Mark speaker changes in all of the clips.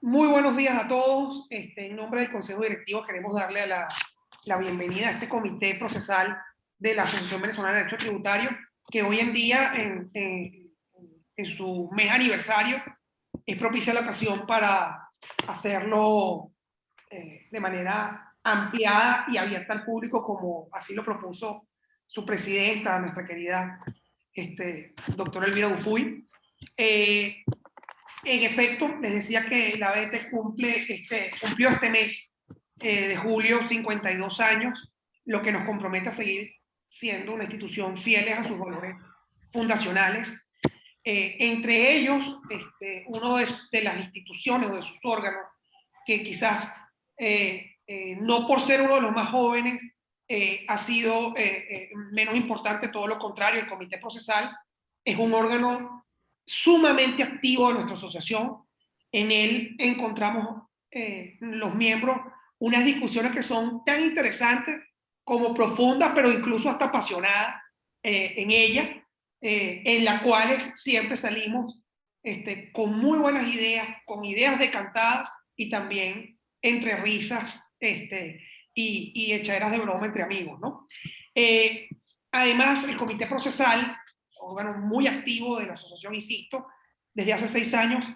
Speaker 1: Muy buenos días a todos. En nombre del Consejo Directivo queremos darle la bienvenida a este comité procesal de la Asociación Venezolana de Derecho Tributario, que hoy en día, en su mes aniversario, es propicia la ocasión para hacerlo de manera ampliada y abierta al público, como así lo propuso su presidenta, nuestra querida doctora Elvira Dupuy. En efecto, les decía que la ABT cumplió este mes de julio 52 años, lo que nos compromete a seguir siendo una institución fieles a sus valores fundacionales. Entre ellos, uno de las instituciones o de sus órganos que quizás no por ser uno de los más jóvenes ha sido menos importante, todo lo contrario, el Comité Procesal es un órgano sumamente activo de nuestra asociación. En él encontramos los miembros unas discusiones que son tan interesantes como profundas, pero incluso hasta apasionadas en ella, en las cuales siempre salimos con muy buenas ideas, con ideas decantadas y también entre risas y echaderas de broma entre amigos, ¿no? Además, el Comité Procesal, órgano muy activo de la asociación, insisto, desde hace 6 años,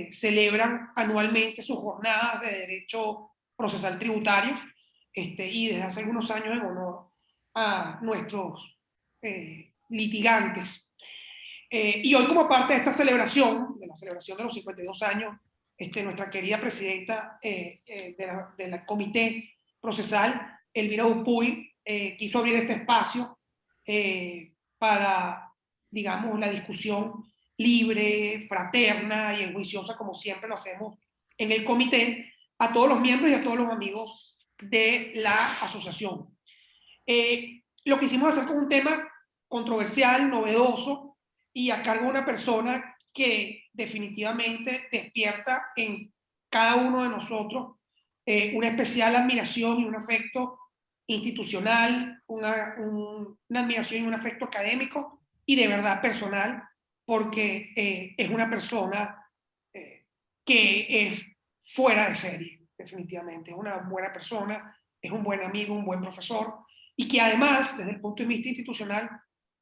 Speaker 1: celebran anualmente sus jornadas de derecho procesal tributario, y desde hace algunos años en honor a nuestros litigantes. Y hoy, como parte de esta celebración, de la celebración de los 52 años, nuestra querida presidenta del comité procesal, Elvira Dupuy, quiso abrir este espacio para, digamos, la discusión libre, fraterna y enjuiciosa, como siempre lo hacemos en el comité, a todos los miembros y a todos los amigos de la asociación. Lo quisimos hacer con un tema controversial, novedoso, y a cargo de una persona que definitivamente despierta en cada uno de nosotros una especial admiración y un afecto institucional, una admiración y un afecto académico y de verdad personal, porque es una persona que es fuera de serie, definitivamente. Es una buena persona, es un buen amigo, un buen profesor, y que además, desde el punto de vista institucional,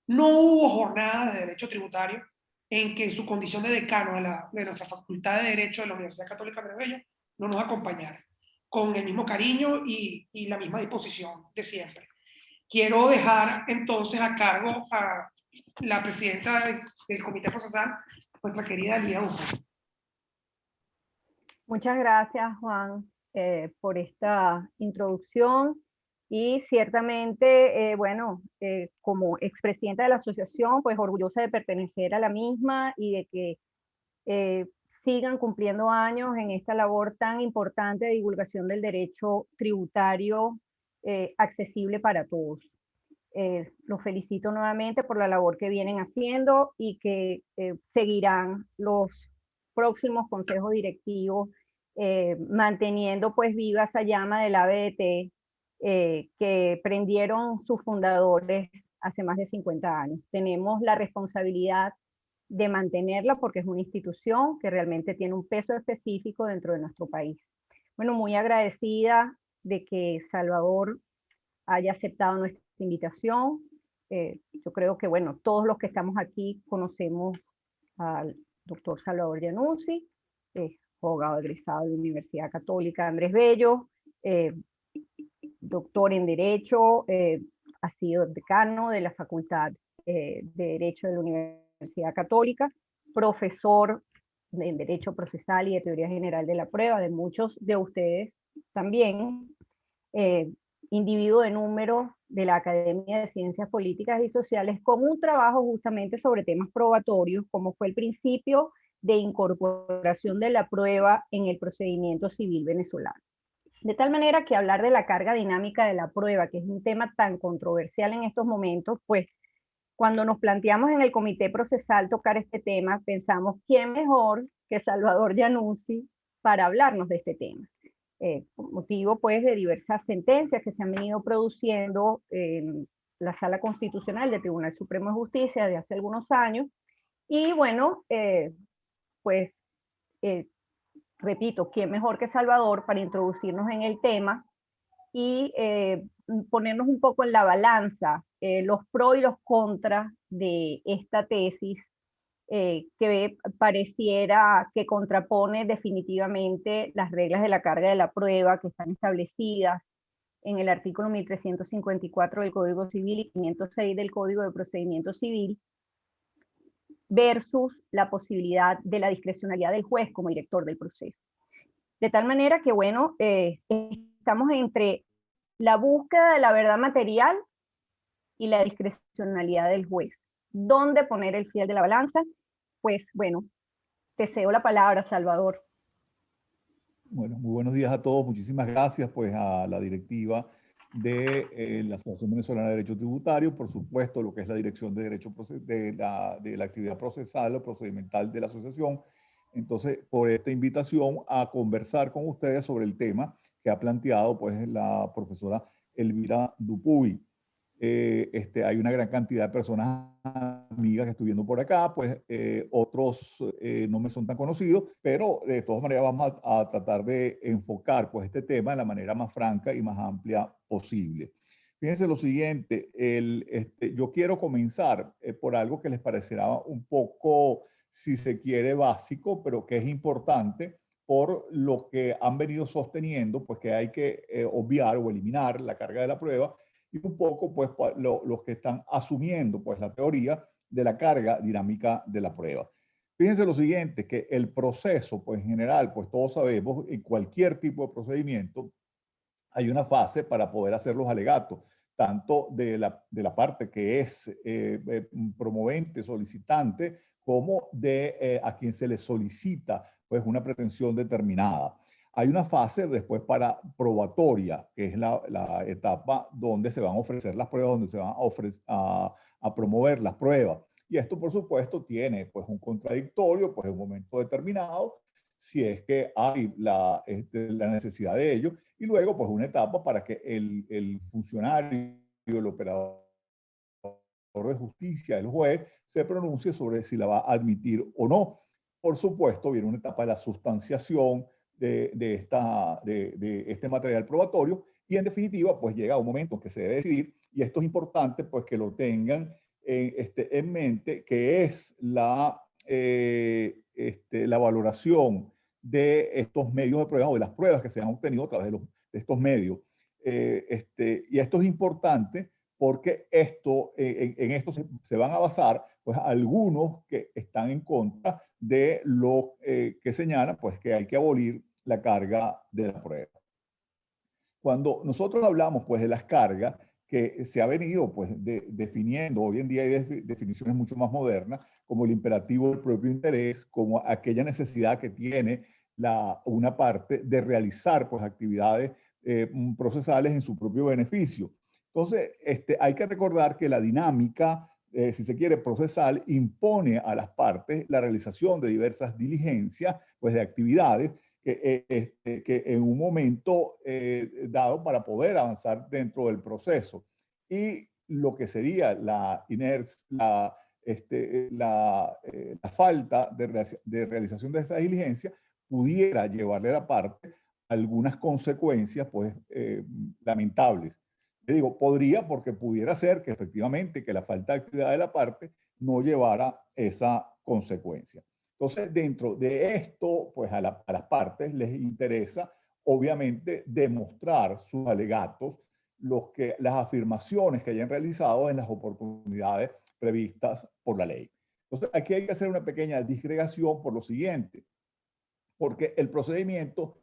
Speaker 1: no hubo jornada de derecho tributario en que su condición de decano de nuestra Facultad de Derecho de la Universidad Católica Andrés Bello no nos acompañara, con el mismo cariño y la misma disposición de siempre. Quiero dejar entonces a cargo a la presidenta del Comité Procesal, nuestra querida Elvira Dupuy.
Speaker 2: Muchas gracias, Juan, por esta introducción. Y ciertamente, como expresidenta de la asociación, pues orgullosa de pertenecer a la misma y de que sigan cumpliendo años en esta labor tan importante de divulgación del derecho tributario accesible para todos. Los felicito nuevamente por la labor que vienen haciendo y que seguirán los próximos consejos directivos manteniendo pues viva esa llama del ABT que prendieron sus fundadores hace más de 50 años. Tenemos la responsabilidad de mantenerla porque es una institución que realmente tiene un peso específico dentro de nuestro país. Bueno, muy agradecida de que Salvador haya aceptado nuestra invitación. Yo creo que, bueno, todos los que estamos aquí conocemos al doctor Salvador Giannuzzi, abogado egresado de la Universidad Católica Andrés Bello, doctor en Derecho, ha sido decano de la Facultad de Derecho de la Universidad Católica, profesor en Derecho Procesal y de Teoría General de la Prueba, de muchos de ustedes también, individuo de número de la Academia de Ciencias Políticas y Sociales, con un trabajo justamente sobre temas probatorios, como fue el principio de incorporación de la prueba en el procedimiento civil venezolano. De tal manera que hablar de la carga dinámica de la prueba, que es un tema tan controversial en estos momentos, pues cuando nos planteamos en el comité procesal tocar este tema, pensamos quién mejor que Salvador Giannuzzi para hablarnos de este tema. Motivo pues de diversas sentencias que se han venido produciendo en la Sala Constitucional del Tribunal Supremo de Justicia de hace algunos años, y bueno, repito, ¿quién mejor que Salvador para introducirnos en el tema y ponernos un poco en la balanza los pros y los contras de esta tesis que pareciera que contrapone definitivamente las reglas de la carga de la prueba que están establecidas en el artículo 1354 del Código Civil y 506 del Código de Procedimiento Civil, versus la posibilidad de la discrecionalidad del juez como director del proceso. De tal manera que, bueno, estamos entre la búsqueda de la verdad material y la discrecionalidad del juez. ¿Dónde poner el fiel de la balanza? Pues, bueno, te cedo la palabra, Salvador.
Speaker 3: Bueno, muy buenos días a todos. Muchísimas gracias pues a la directiva de la Asociación Venezolana de Derecho Tributario, por supuesto lo que es la Dirección de Derecho de la actividad procesal o procedimental de la asociación. Entonces, por esta invitación a conversar con ustedes sobre el tema que ha planteado pues la profesora Elvira Dupuy. Hay una gran cantidad de personas amigas que estoy viendo por acá, pues otros no me son tan conocidos, pero de todas maneras vamos a tratar de enfocar pues este tema de la manera más franca y más amplia posible. Fíjense lo siguiente, yo quiero comenzar por algo que les parecerá un poco, si se quiere, básico, pero que es importante por lo que han venido sosteniendo, pues que hay que obviar o eliminar la carga de la prueba, y un poco pues los que están asumiendo pues la teoría de la carga dinámica de la prueba. Fíjense lo siguiente, que el proceso pues en general, pues todos sabemos, en cualquier tipo de procedimiento hay una fase para poder hacer los alegatos, tanto de la parte que es promovente, solicitante, como de a quien se le solicita pues una pretensión determinada. Hay una fase después para probatoria, que es la etapa donde se van a ofrecer las pruebas, donde se van a promover las pruebas. Y esto, por supuesto, tiene pues un contradictorio, pues en un momento determinado, si es que hay la necesidad de ello. Y luego, pues una etapa para que el funcionario, el operador de justicia, el juez, se pronuncie sobre si la va a admitir o no. Por supuesto, viene una etapa de la sustanciación de este material probatorio y en definitiva, pues llega un momento en que se debe decidir, y esto es importante, pues que lo tengan en mente, que es la valoración de estos medios de prueba o de las pruebas que se han obtenido a través de estos medios. Y esto es importante porque en esto se van a basar pues algunos que están en contra de lo que señalan pues que hay que abolir la carga de la prueba. Cuando nosotros hablamos pues de las cargas que se ha venido pues definiendo, hoy en día hay definiciones mucho más modernas, como el imperativo del propio interés, como aquella necesidad que tiene una parte de realizar pues actividades procesales en su propio beneficio. Entonces, hay que recordar que la dinámica, si se quiere, procesal, impone a las partes la realización de diversas diligencias, pues de actividades que en un momento dado para poder avanzar dentro del proceso. Y lo que sería la falta de realización de esta diligencia pudiera llevarle a la parte algunas consecuencias pues, lamentables. Le digo, podría porque pudiera ser que efectivamente que la falta de actividad de la parte no llevara esa consecuencia. Entonces, dentro de esto, pues a las partes les interesa, obviamente, demostrar sus alegatos, las afirmaciones que hayan realizado en las oportunidades previstas por la ley. Entonces, aquí hay que hacer una pequeña disgregación por lo siguiente, porque el procedimiento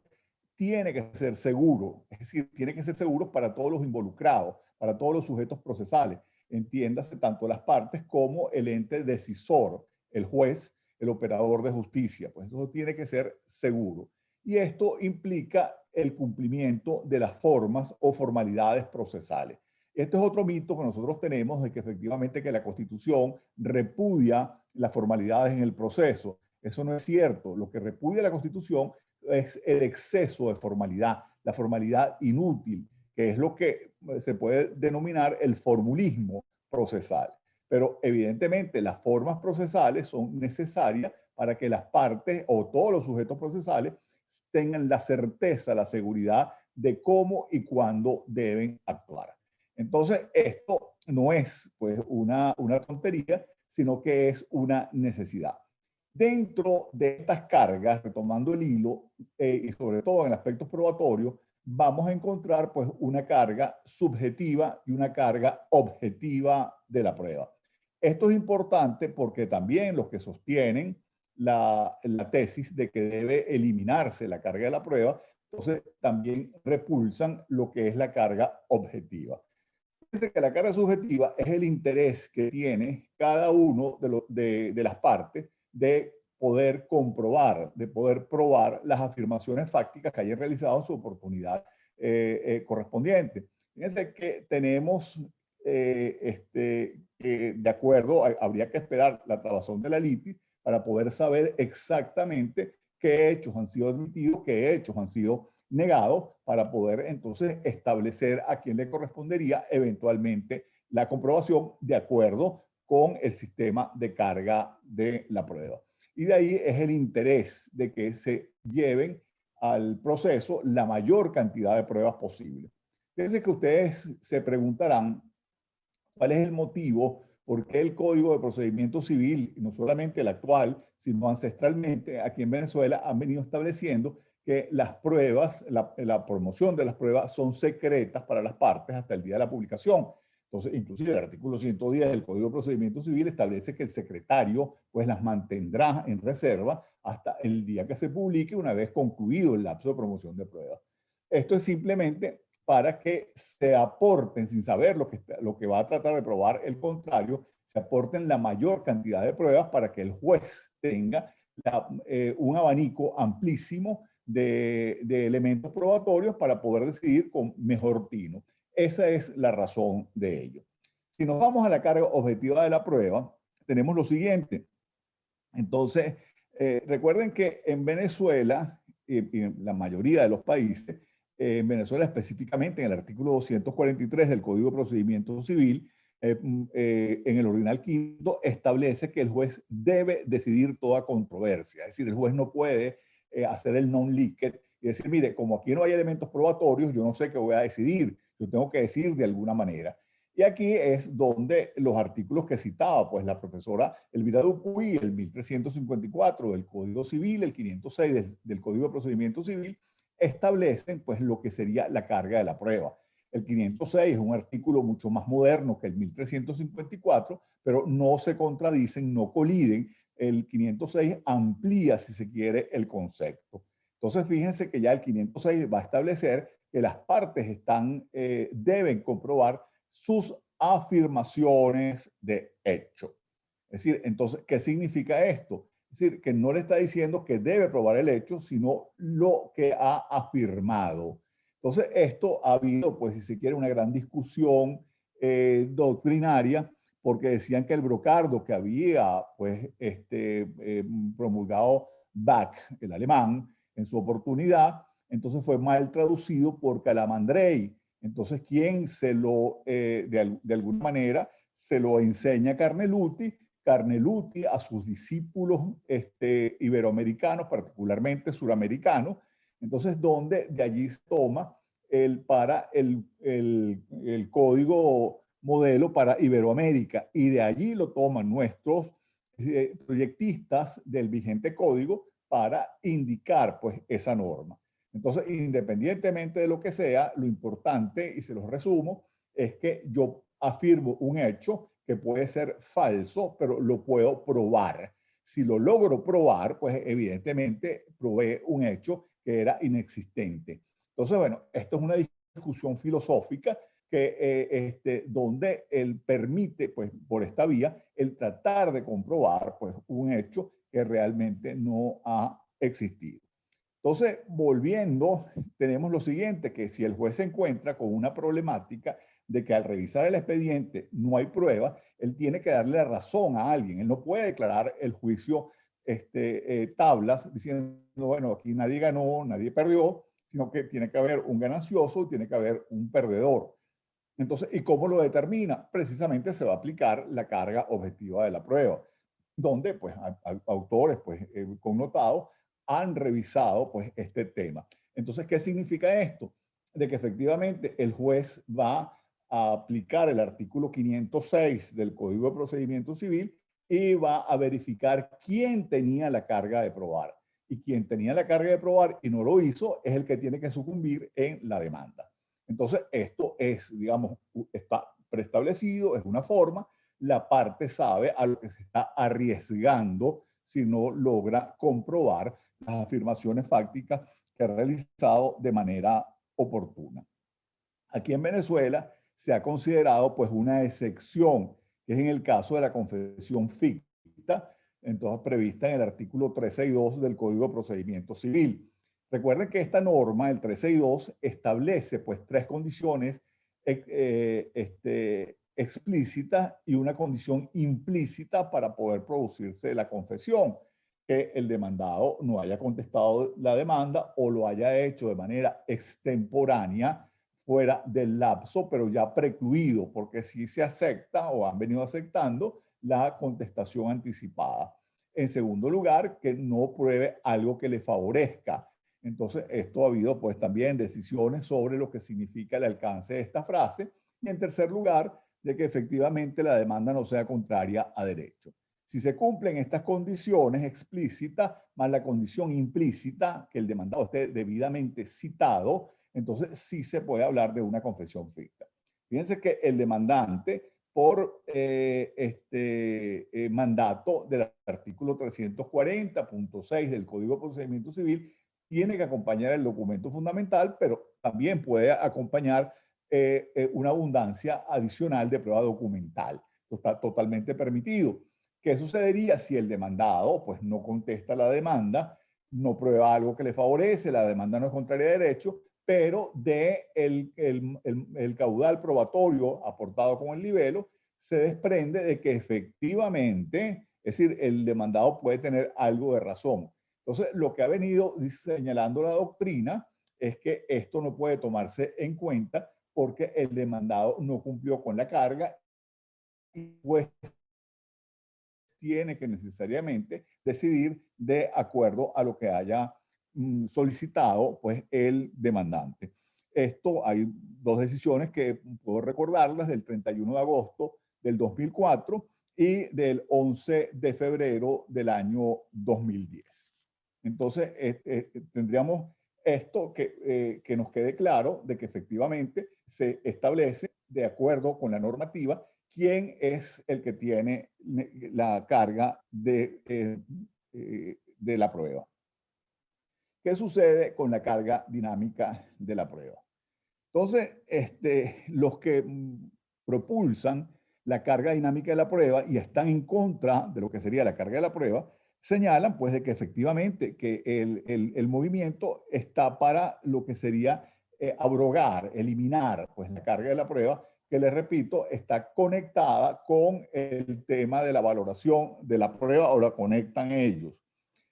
Speaker 3: tiene que ser seguro, es decir, tiene que ser seguro para todos los involucrados, para todos los sujetos procesales, entiéndase tanto las partes como el ente decisor, el juez, el operador de justicia, pues eso tiene que ser seguro. Y esto implica el cumplimiento de las formas o formalidades procesales. Este es otro mito que nosotros tenemos de que efectivamente que la Constitución repudia las formalidades en el proceso. Eso no es cierto. Lo que repudia la Constitución es el exceso de formalidad, la formalidad inútil, que es lo que se puede denominar el formulismo procesal. Pero evidentemente las formas procesales son necesarias para que las partes o todos los sujetos procesales tengan la certeza, la seguridad de cómo y cuándo deben actuar. Entonces, esto no es pues una tontería, sino que es una necesidad. Dentro de estas cargas, retomando el hilo, y sobre todo en aspectos probatorios, vamos a encontrar pues una carga subjetiva y una carga objetiva de la prueba. Esto es importante porque también los que sostienen la tesis de que debe eliminarse la carga de la prueba, entonces también repulsan lo que es la carga objetiva. Dice que la carga subjetiva es el interés que tiene cada uno de las partes de poder comprobar, de poder probar las afirmaciones fácticas que hayan realizado en su oportunidad correspondiente. Fíjense que tenemos, de acuerdo, habría que esperar la trabazón de la litis para poder saber exactamente qué hechos han sido admitidos, qué hechos han sido negados, para poder entonces establecer a quién le correspondería eventualmente la comprobación de acuerdo con el sistema de carga de la prueba. Y de ahí es el interés de que se lleven al proceso la mayor cantidad de pruebas posible. Fíjense que ustedes se preguntarán cuál es el motivo por qué el Código de Procedimiento Civil, no solamente el actual, sino ancestralmente aquí en Venezuela, han venido estableciendo que las pruebas, la promoción de las pruebas son secretas para las partes hasta el día de la publicación. Entonces, inclusive el artículo 110 del Código de Procedimiento Civil establece que el secretario pues las mantendrá en reserva hasta el día que se publique, una vez concluido el lapso de promoción de pruebas. Esto es simplemente para que se aporten, sin saber lo que va a tratar de probar el contrario, se aporten la mayor cantidad de pruebas para que el juez tenga un abanico amplísimo de elementos probatorios para poder decidir con mejor tino. Esa es la razón de ello. Si nos vamos a la carga objetiva de la prueba, tenemos lo siguiente. Entonces, recuerden que en Venezuela y en la mayoría de los países, en Venezuela específicamente en el artículo 243 del Código de Procedimiento Civil, en el ordinal quinto, establece que el juez debe decidir toda controversia. Es decir, el juez no puede hacer el non-liquid y decir, mire, como aquí no hay elementos probatorios, yo no sé qué voy a decidir, yo tengo que decidir de alguna manera. Y aquí es donde los artículos que citaba, pues la profesora Elvira Dupuy, el 1354 del Código Civil, el 506 del Código de Procedimiento Civil, establecen pues lo que sería la carga de la prueba. El 506 es un artículo mucho más moderno que el 1354, pero no se contradicen, no coliden. El 506 amplía, si se quiere, el concepto. Entonces, fíjense que ya el 506 va a establecer que las partes deben comprobar sus afirmaciones de hecho. Es decir, entonces, ¿qué significa esto? Es decir, que no le está diciendo que debe probar el hecho, sino lo que ha afirmado. Entonces, esto ha habido, pues, si se quiere, una gran discusión doctrinaria, porque decían que el brocardo que había, pues, promulgado Bach, el alemán, en su oportunidad, entonces fue mal traducido por Calamandrei. Entonces, ¿quién de alguna manera, se lo enseña Carneluti? Carneluti a sus discípulos iberoamericanos, particularmente suramericanos, entonces donde de allí se toma el código modelo para Iberoamérica y de allí lo toman nuestros proyectistas del vigente código para indicar pues esa norma. Entonces, independientemente de lo que sea, lo importante, y se los resumo, es que yo afirmo un hecho que puede ser falso, pero lo puedo probar. Si lo logro probar, pues evidentemente probé un hecho que era inexistente. Entonces, bueno, esto es una discusión filosófica que, donde él permite, pues por esta vía, el tratar de comprobar pues, un hecho que realmente no ha existido. Entonces, volviendo, tenemos lo siguiente, que si el juez se encuentra con una problemática de que al revisar el expediente no hay prueba, él tiene que darle la razón a alguien. Él no puede declarar el juicio tablas diciendo, bueno, aquí nadie ganó, nadie perdió, sino que tiene que haber un ganancioso y tiene que haber un perdedor. Entonces, ¿y cómo lo determina? Precisamente se va a aplicar la carga objetiva de la prueba, donde pues autores pues connotados han revisado pues este tema. Entonces, ¿qué significa esto? De que efectivamente el juez va a aplicar el artículo 506 del Código de Procedimiento Civil y va a verificar quién tenía la carga de probar. Y quien tenía la carga de probar y no lo hizo es el que tiene que sucumbir en la demanda. Entonces, esto es, digamos, está preestablecido, es una forma, la parte sabe a lo que se está arriesgando si no logra comprobar las afirmaciones fácticas que ha realizado de manera oportuna. Aquí en Venezuela se ha considerado pues una excepción, que es en el caso de la confesión ficta, entonces prevista en el artículo 362 del Código de Procedimiento Civil. Recuerden que esta norma, el 362, establece pues tres condiciones explícitas y una condición implícita para poder producirse la confesión, que el demandado no haya contestado la demanda o lo haya hecho de manera extemporánea, fuera del lapso, pero ya precluido, porque sí se acepta o han venido aceptando la contestación anticipada. En segundo lugar, que no pruebe algo que le favorezca. Entonces, esto ha habido pues también decisiones sobre lo que significa el alcance de esta frase. Y en tercer lugar, de que efectivamente la demanda no sea contraria a derecho. Si se cumplen estas condiciones explícitas, más la condición implícita, que el demandado esté debidamente citado, entonces sí se puede hablar de una confesión ficta. Fíjense que el demandante, por mandato del artículo 340.6 del Código de Procedimiento Civil, tiene que acompañar el documento fundamental, pero también puede acompañar una abundancia adicional de prueba documental. Esto está totalmente permitido. ¿Qué sucedería si el demandado pues, no contesta la demanda, no prueba algo que le favorece, la demanda no es contraria a derecho, pero el caudal probatorio aportado con el libelo se desprende de que efectivamente, es decir, el demandado puede tener algo de razón. Entonces, lo que ha venido señalando la doctrina es que esto no puede tomarse en cuenta porque el demandado no cumplió con la carga y pues tiene que necesariamente decidir de acuerdo a lo que haya solicitado pues el demandante. Esto hay dos decisiones que puedo recordarlas del 31 de agosto del 2004 y del 11 de febrero del año 2010. Entonces, tendríamos esto que nos quede claro de que efectivamente se establece de acuerdo con la normativa quién es el que tiene la carga de la prueba. ¿Qué sucede con la carga dinámica de la prueba? Entonces, los que propulsan la carga dinámica de la prueba y están en contra de lo que sería la carga de la prueba, señalan pues de que efectivamente que el movimiento está para lo que sería abrogar, eliminar pues la carga de la prueba, que les repito, está conectada con el tema de la valoración de la prueba o la conectan ellos.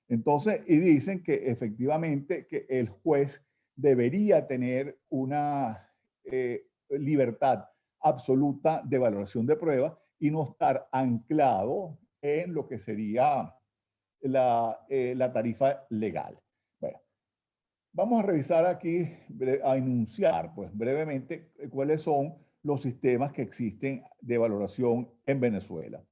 Speaker 3: Entonces, y dicen que efectivamente que el juez debería tener una libertad absoluta de valoración de prueba y no estar anclado en lo que sería la tarifa legal. Bueno, vamos a revisar aquí, a enunciar pues brevemente cuáles son los sistemas que existen de valoración en Venezuela.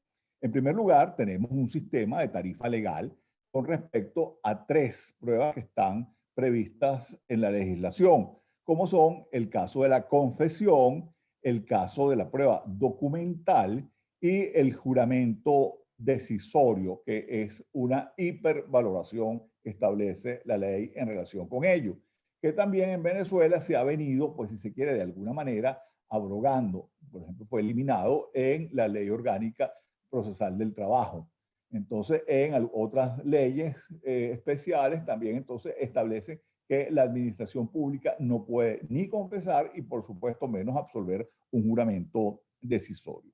Speaker 3: En primer lugar, tenemos un sistema de tarifa legal con respecto a tres pruebas que están previstas en la legislación, como son el caso de la confesión, el caso de la prueba documental y el juramento decisorio, que es una hipervaloración que establece la ley en relación con ello, que también en Venezuela se ha venido, pues si se quiere, de alguna manera abrogando. Por ejemplo, fue eliminado en la Ley Orgánica Procesal del Trabajo. Entonces, en otras leyes especiales también entonces establece que la administración pública no puede ni confesar y por supuesto menos absolver un juramento decisorio.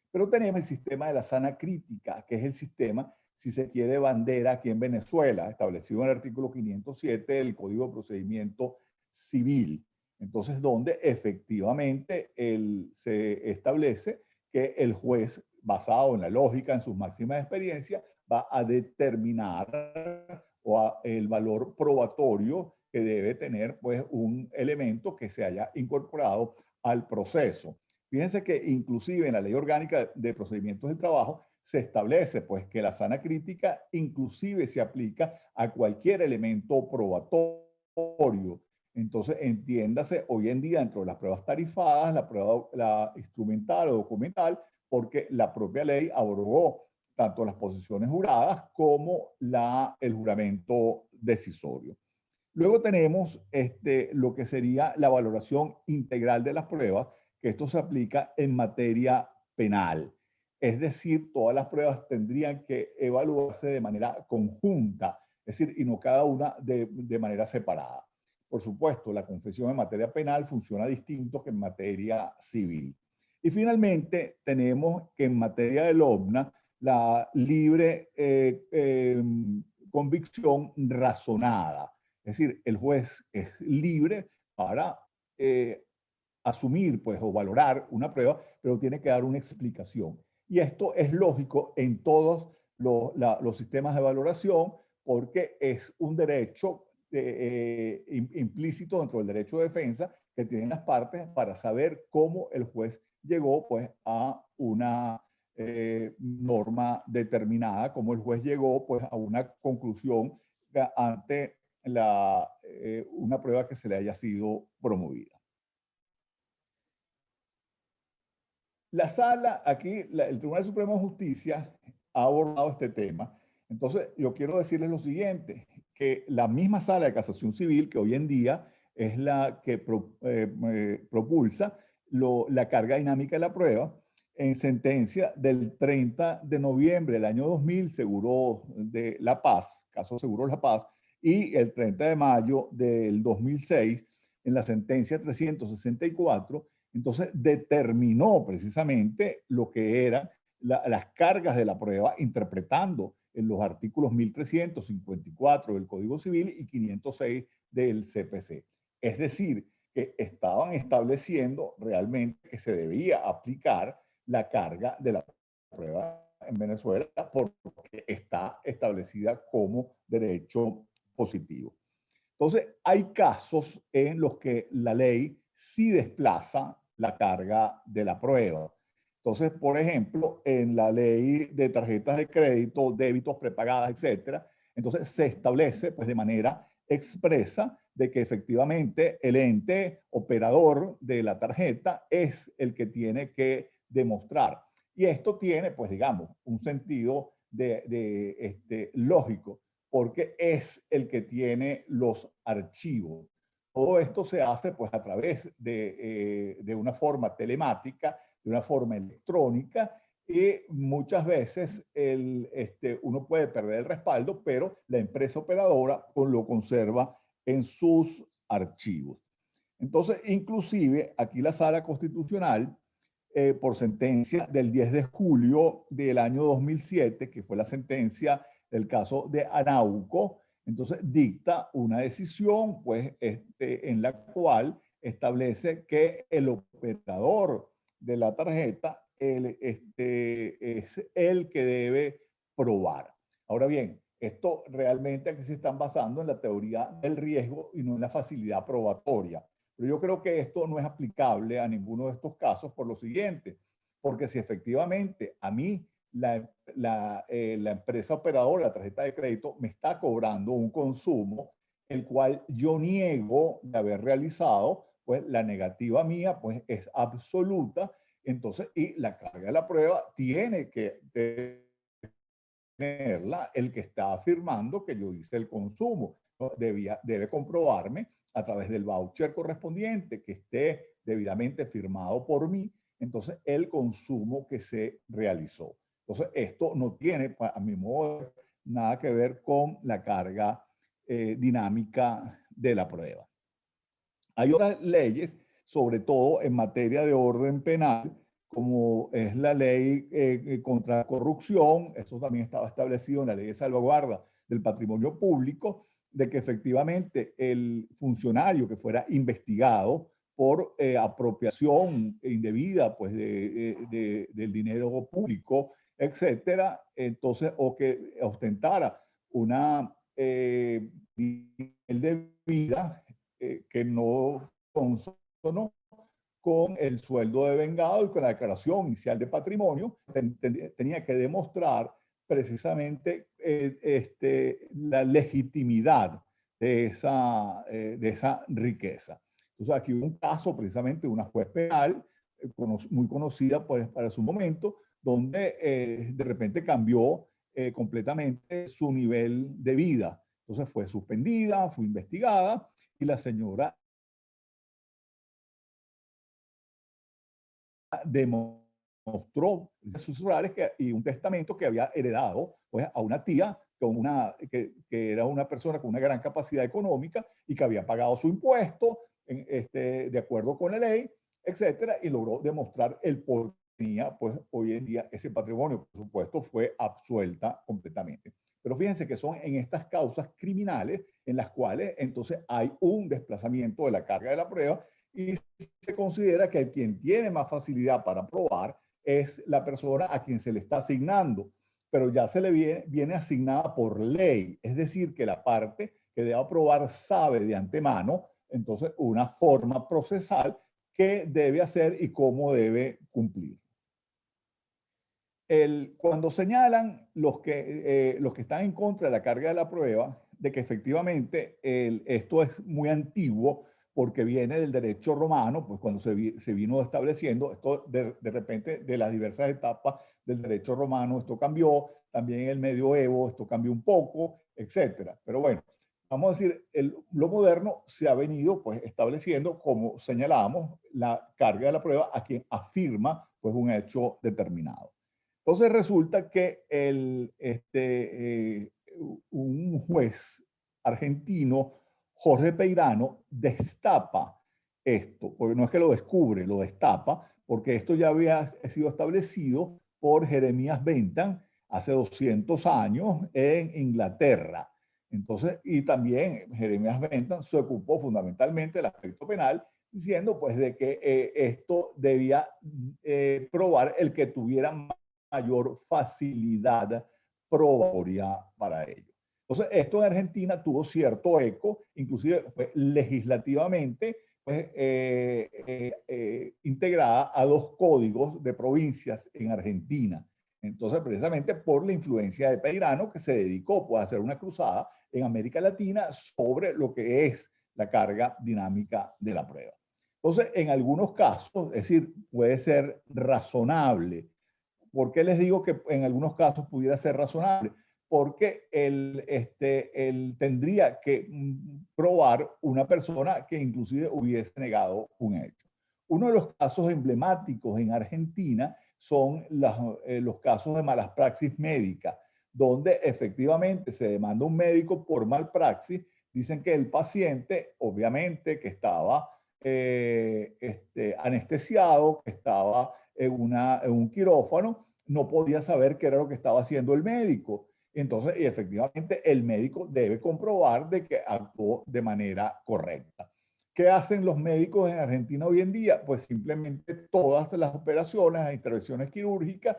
Speaker 3: Pero tenemos el sistema de la sana crítica, que es el sistema, si se quiere, bandera aquí en Venezuela, establecido en el artículo 507 del Código de Procedimiento Civil. Entonces, donde efectivamente se establece que el juez, basado en la lógica, en sus máximas experiencias, va a determinar o a el valor probatorio que debe tener pues un elemento que se haya incorporado al proceso. Fíjense que inclusive en la Ley Orgánica de Procedimientos del Trabajo se establece pues que la sana crítica inclusive se aplica a cualquier elemento probatorio. Entonces, entiéndase hoy en día dentro de las pruebas tarifadas, la instrumental o documental, porque la propia ley abrogó tanto las posiciones juradas como el juramento decisorio. Luego tenemos lo que sería la valoración integral de las pruebas, que esto se aplica en materia penal. Es decir, todas las pruebas tendrían que evaluarse de manera conjunta, es decir, y no cada una de manera separada. Por supuesto, la confesión en materia penal funciona distinto que en materia civil. Y finalmente, tenemos que en materia del OBNA, la libre convicción razonada. Es decir, el juez es libre para asumir pues, o valorar una prueba, pero tiene que dar una explicación. Y esto es lógico en todos los sistemas de valoración porque es un derecho implícito dentro del derecho de defensa que tienen las partes para saber cómo el juez llegó pues, a una norma determinada, cómo el juez llegó pues, a una conclusión ante una prueba que se le haya sido promovida. La sala, aquí, el Tribunal Supremo de Justicia ha abordado este tema. Entonces, yo quiero decirles lo siguiente, que la misma sala de casación civil, que hoy en día es la que propulsa la carga dinámica de la prueba, en sentencia del 30 de noviembre del año 2000, Seguro de La Paz, caso Seguro de La Paz, y el 30 de mayo del 2006, en la sentencia 364, entonces determinó precisamente lo que eran las cargas de la prueba, interpretando en los artículos 1354 del Código Civil y 506 del CPC. Es decir, que estaban estableciendo realmente que se debía aplicar la carga de la prueba en Venezuela porque está establecida como derecho positivo. Entonces, hay casos en los que la ley sí desplaza la carga de la prueba. Entonces, por ejemplo, en la ley de tarjetas de crédito, débitos prepagadas, etcétera, entonces se establece pues, de manera expresa de que efectivamente el ente operador de la tarjeta es el que tiene que demostrar. Y esto tiene, pues digamos, un sentido lógico, porque es el que tiene los archivos. Todo esto se hace pues a través de una forma telemática, de una forma electrónica, y muchas veces uno puede perder el respaldo, pero la empresa operadora lo conserva en sus archivos. Entonces, inclusive, aquí la Sala Constitucional, por sentencia del 10 de julio del año 2007, que fue la sentencia del caso de Arauco, entonces dicta una decisión pues, en la cual establece que el operador de la tarjeta es el que debe probar. Ahora bien, esto realmente aquí se están basando en la teoría del riesgo y no en la facilidad probatoria. Pero yo creo que esto no es aplicable a ninguno de estos casos por lo siguiente, porque si efectivamente a mí la empresa operadora, la tarjeta de crédito, me está cobrando un consumo, el cual yo niego de haber realizado, pues la negativa mía pues es absoluta, entonces, y la carga de la prueba tiene que tenerla el que está afirmando que yo hice el consumo. Debe comprobarme a través del voucher correspondiente que esté debidamente firmado por mí, entonces el consumo que se realizó. Entonces, esto no tiene, a mi modo, nada que ver con la carga dinámica de la prueba. Hay otras leyes, sobre todo en materia de orden penal, como es la ley contra la corrupción, eso también estaba establecido en la ley de salvaguarda del patrimonio público, de que efectivamente el funcionario que fuera investigado por apropiación indebida pues, del dinero público, etcétera, entonces, o que ostentara una nivel de vida que no consonó con el sueldo de vengado y con la declaración inicial de patrimonio. Tenía que demostrar precisamente la legitimidad de esa riqueza. Entonces aquí hubo un caso precisamente de una juez penal muy conocida pues, para su momento, donde de repente cambió completamente su nivel de vida. Entonces fue suspendida, fue investigada y la señora demostró sus orales y un testamento que había heredado pues, a una tía que era una persona con una gran capacidad económica y que había pagado su impuesto de acuerdo con la ley, etcétera, y logró demostrar el por qué tenía pues, hoy en día ese patrimonio. Por supuesto, fue absuelta completamente. Pero fíjense que son en estas causas criminales en las cuales entonces hay un desplazamiento de la carga de la prueba y se considera que quien tiene más facilidad para probar es la persona a quien se le está asignando, pero ya se le viene asignada por ley, es decir, que la parte que debe probar sabe de antemano, entonces, una forma procesal que debe hacer y cómo debe cumplir. Cuando señalan los que están en contra de la carga de la prueba, de que efectivamente esto es muy antiguo, porque viene del derecho romano, pues cuando se vino estableciendo, esto de repente de las diversas etapas del derecho romano, esto cambió, también en el medioevo esto cambió un poco, etcétera. Pero bueno, vamos a decir, lo moderno se ha venido pues estableciendo, como señalábamos, la carga de la prueba a quien afirma pues un hecho determinado. Entonces resulta que un juez argentino, Jorge Peirano, destapa esto, porque no es que lo descubre, lo destapa, porque esto ya había sido establecido por Jeremías Bentham hace 200 años en Inglaterra. Entonces, y también Jeremías Bentham se ocupó fundamentalmente del aspecto penal, diciendo pues de que esto debía probar el que tuviera mayor facilidad probatoria para ello. Entonces, esto en Argentina tuvo cierto eco, inclusive fue legislativamente pues, integrada a 2 códigos de provincias en Argentina. Entonces, precisamente por la influencia de Peirano, que se dedicó pues, a hacer una cruzada en América Latina sobre lo que es la carga dinámica de la prueba. Entonces, en algunos casos, es decir, puede ser razonable. ¿Por qué les digo que en algunos casos pudiera ser razonable? Porque él tendría que probar una persona que inclusive hubiese negado un hecho. Uno de los casos emblemáticos en Argentina son los casos de malas praxis médica, donde efectivamente se demanda un médico por malpraxis. Dicen que el paciente, obviamente, que estaba anestesiado, que estaba en un quirófano, no podía saber qué era lo que estaba haciendo el médico. Entonces, y efectivamente, el médico debe comprobar de que actuó de manera correcta. ¿Qué hacen los médicos en Argentina hoy en día? Pues simplemente todas las operaciones, las intervenciones quirúrgicas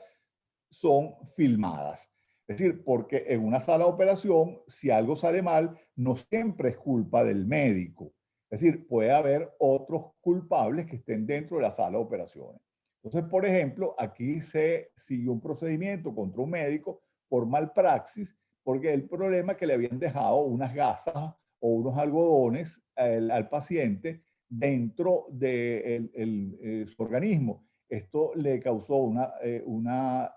Speaker 3: son filmadas. Es decir, porque en una sala de operación, si algo sale mal, no siempre es culpa del médico. Es decir, puede haber otros culpables que estén dentro de la sala de operaciones. Entonces, por ejemplo, aquí se siguió un procedimiento contra un médico por malpraxis, porque el problema es que le habían dejado unas gasas o unos algodones al paciente dentro de su organismo. Esto le causó una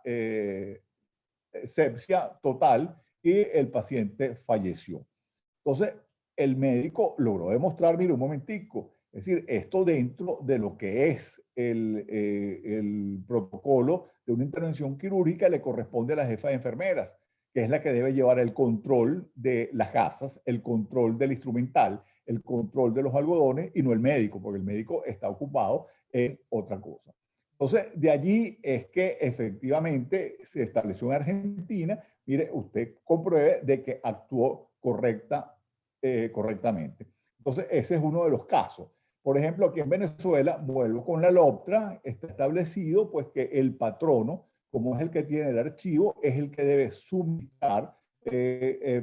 Speaker 3: sepsia total y el paciente falleció. Entonces, el médico logró demostrar, mire, un momentico, es decir, esto dentro de lo que es el protocolo de una intervención quirúrgica le corresponde a la jefa de enfermeras, que es la que debe llevar el control de las gasas, el control del instrumental, el control de los algodones y no el médico, porque el médico está ocupado en otra cosa. Entonces, de allí es que efectivamente se estableció en Argentina, mire, usted compruebe de que actuó correctamente. Entonces, ese es uno de los casos. Por ejemplo, aquí en Venezuela, vuelvo con la LOPTRA, está establecido pues que el patrono, como es el que tiene el archivo, es el que debe suministrar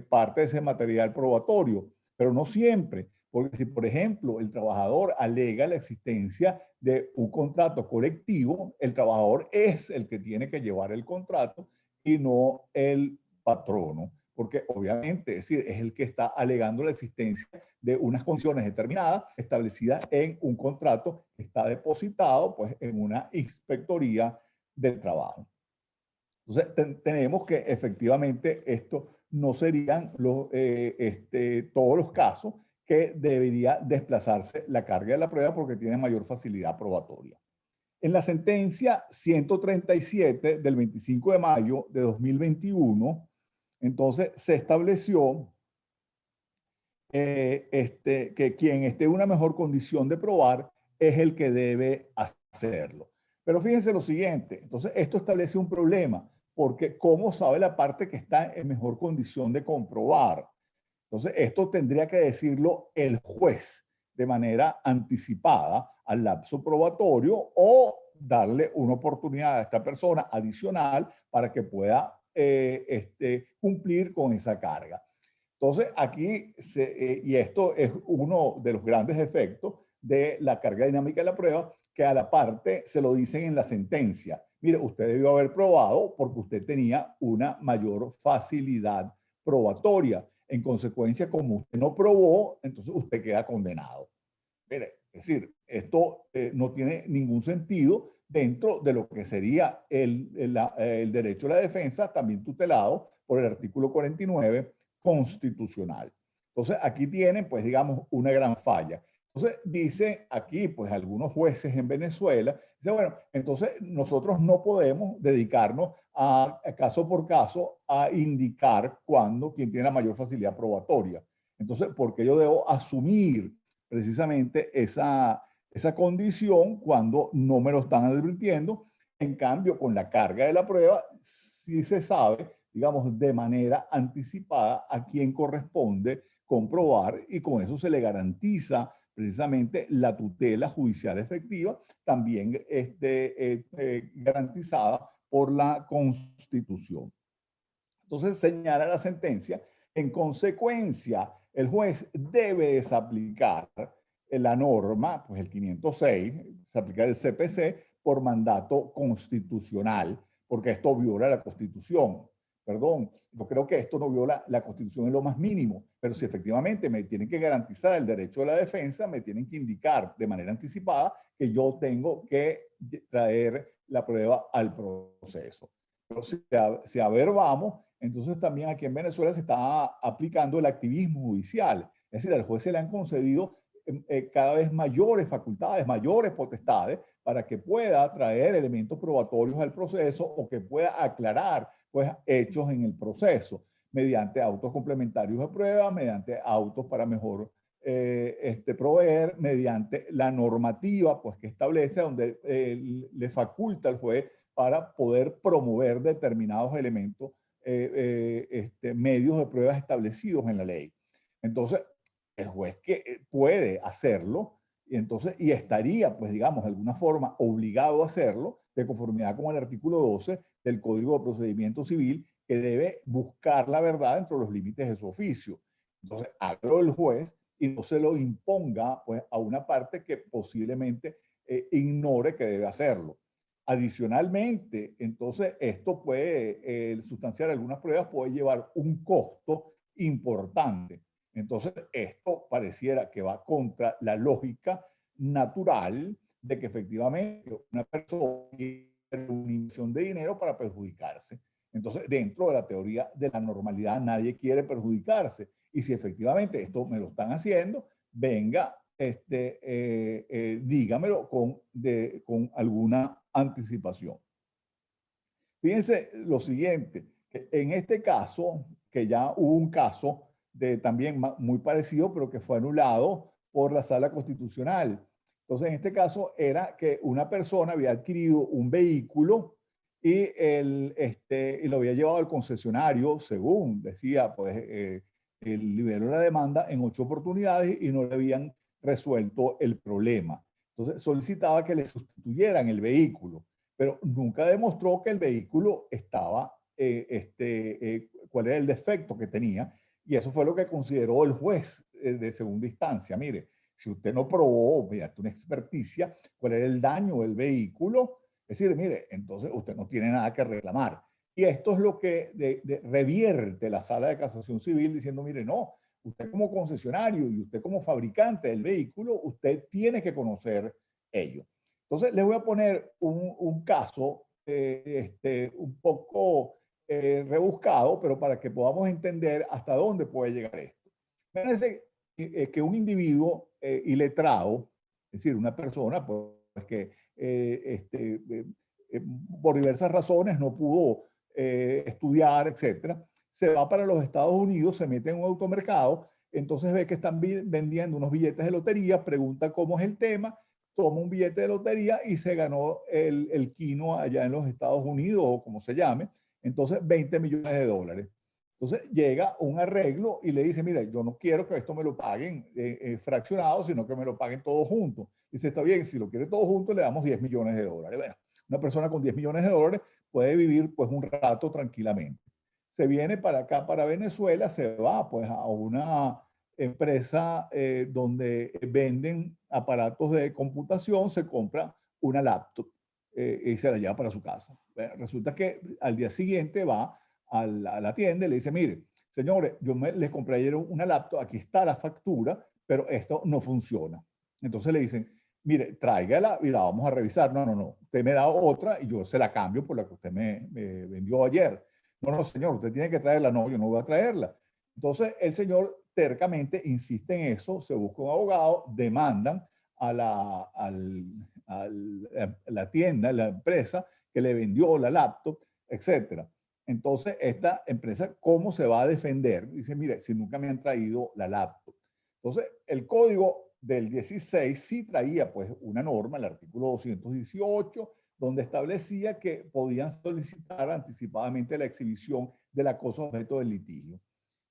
Speaker 3: parte de ese material probatorio, pero no siempre. Porque si, por ejemplo, el trabajador alega la existencia de un contrato colectivo, el trabajador es el que tiene que llevar el contrato y no el patrono, porque obviamente, es decir, es el que está alegando la existencia de unas condiciones determinadas establecidas en un contrato que está depositado pues, en una inspectoría del trabajo. Entonces, tenemos que efectivamente esto no serían todos los casos que debería desplazarse la carga de la prueba porque tiene mayor facilidad probatoria. En la sentencia 137 del 25 de mayo de 2021, entonces se estableció que quien esté en una mejor condición de probar es el que debe hacerlo. Pero fíjense lo siguiente, entonces esto establece un problema, porque ¿cómo sabe la parte que está en mejor condición de comprobar? Entonces esto tendría que decirlo el juez de manera anticipada al lapso probatorio o darle una oportunidad a esta persona adicional para que pueda cumplir con esa carga. Entonces, aquí, y esto es uno de los grandes efectos de la carga dinámica de la prueba, que a la parte se lo dicen en la sentencia. Mire, usted debió haber probado porque usted tenía una mayor facilidad probatoria. En consecuencia, como usted no probó, entonces usted queda condenado. Mire, es decir, esto no tiene ningún sentido dentro de lo que sería el derecho a la defensa, también tutelado por el artículo 49 constitucional. Entonces, aquí tienen, pues, digamos, una gran falla. Entonces, dice aquí, pues, algunos jueces en Venezuela, dice, bueno, entonces nosotros no podemos dedicarnos a caso por caso a indicar quién tiene la mayor facilidad probatoria. Entonces, ¿por qué yo debo asumir precisamente esa condición cuando no me lo están advirtiendo? En cambio, con la carga de la prueba, sí se sabe, digamos, de manera anticipada a quién corresponde comprobar y con eso se le garantiza precisamente la tutela judicial efectiva, también garantizada por la Constitución. Entonces señala la sentencia, en consecuencia, el juez debe desaplicar la norma, pues el 506, se aplica el CPC por mandato constitucional, porque esto viola la Constitución. Perdón, yo creo que esto no viola la Constitución en lo más mínimo, pero si efectivamente me tienen que garantizar el derecho a la defensa, me tienen que indicar de manera anticipada que yo tengo que traer la prueba al proceso. Pero si a ver vamos, entonces también aquí en Venezuela se está aplicando el activismo judicial. Es decir, al juez se le han concedido cada vez mayores facultades, mayores potestades para que pueda traer elementos probatorios al proceso o que pueda aclarar pues, hechos en el proceso mediante autos complementarios de prueba, mediante autos para mejor proveer, mediante la normativa pues, que establece donde le faculta al juez para poder promover determinados elementos, medios de pruebas establecidos en la ley. Entonces, el juez que puede hacerlo y estaría, pues digamos, de alguna forma obligado a hacerlo de conformidad con el artículo 12 del Código de Procedimiento Civil, que debe buscar la verdad dentro de los límites de su oficio. Entonces, hágalo el juez y no se lo imponga pues, a una parte que posiblemente ignore que debe hacerlo. Adicionalmente, entonces, esto puede sustanciar algunas pruebas, puede llevar un costo importante. Entonces, esto pareciera que va contra la lógica natural de que efectivamente una persona tiene una inversión de dinero para perjudicarse. Entonces, dentro de la teoría de la normalidad, nadie quiere perjudicarse. Y si efectivamente esto me lo están haciendo, venga, dígamelo con alguna anticipación. Fíjense lo siguiente, que en este caso, que ya hubo un caso también muy parecido, pero que fue anulado por la Sala Constitucional. Entonces, en este caso era que una persona había adquirido un vehículo y lo había llevado al concesionario, según decía, pues, el liberó la demanda en 8 oportunidades y no le habían resuelto el problema. Entonces, solicitaba que le sustituyeran el vehículo, pero nunca demostró que el vehículo estaba cuál era el defecto que tenía, y eso fue lo que consideró el juez de segunda instancia. Mire, si usted no probó mediante una experticia cuál era el daño del vehículo, es decir, mire, entonces usted no tiene nada que reclamar. Y esto es lo que revierte la Sala de Casación Civil diciendo, mire, no, usted como concesionario y usted como fabricante del vehículo, usted tiene que conocer ello. Entonces, les voy a poner un caso un poco rebuscado, pero para que podamos entender hasta dónde puede llegar esto. Fíjense que un individuo iletrado, es decir, una persona pues, que por diversas razones no pudo estudiar, etcétera, se va para los Estados Unidos, se mete en un automercado, entonces ve que están vendiendo unos billetes de lotería, pregunta cómo es el tema, toma un billete de lotería y se ganó el quino allá en los Estados Unidos o como se llame, entonces 20 millones de dólares. Entonces llega un arreglo y le dice, mira, yo no quiero que esto me lo paguen fraccionado, sino que me lo paguen todo junto. Dice, está bien, si lo quiere todo junto, le damos 10 millones de dólares. Bueno, una persona con 10 millones de dólares puede vivir pues un rato tranquilamente. Se viene para acá, para Venezuela, se va pues a una empresa donde venden aparatos de computación, se compra una laptop y se la lleva para su casa. Resulta que al día siguiente va a la tienda y le dice, mire, señores, yo les compré ayer una laptop, aquí está la factura, pero esto no funciona. Entonces le dicen, mire, tráigala y la vamos a revisar. No, no, no, usted me da otra y yo se la cambio por la que usted me vendió ayer. No, no, señor, usted tiene que traerla. No, yo no voy a traerla. Entonces el señor tercamente insiste en eso, se busca un abogado, demandan a la tienda, la empresa que le vendió la laptop, etcétera. Entonces, esta empresa, ¿cómo se va a defender? Dice, mire, si nunca me han traído la laptop. Entonces, el código del 16 sí traía pues una norma, el artículo 218, donde establecía que podían solicitar anticipadamente la exhibición de la cosa objeto del litigio.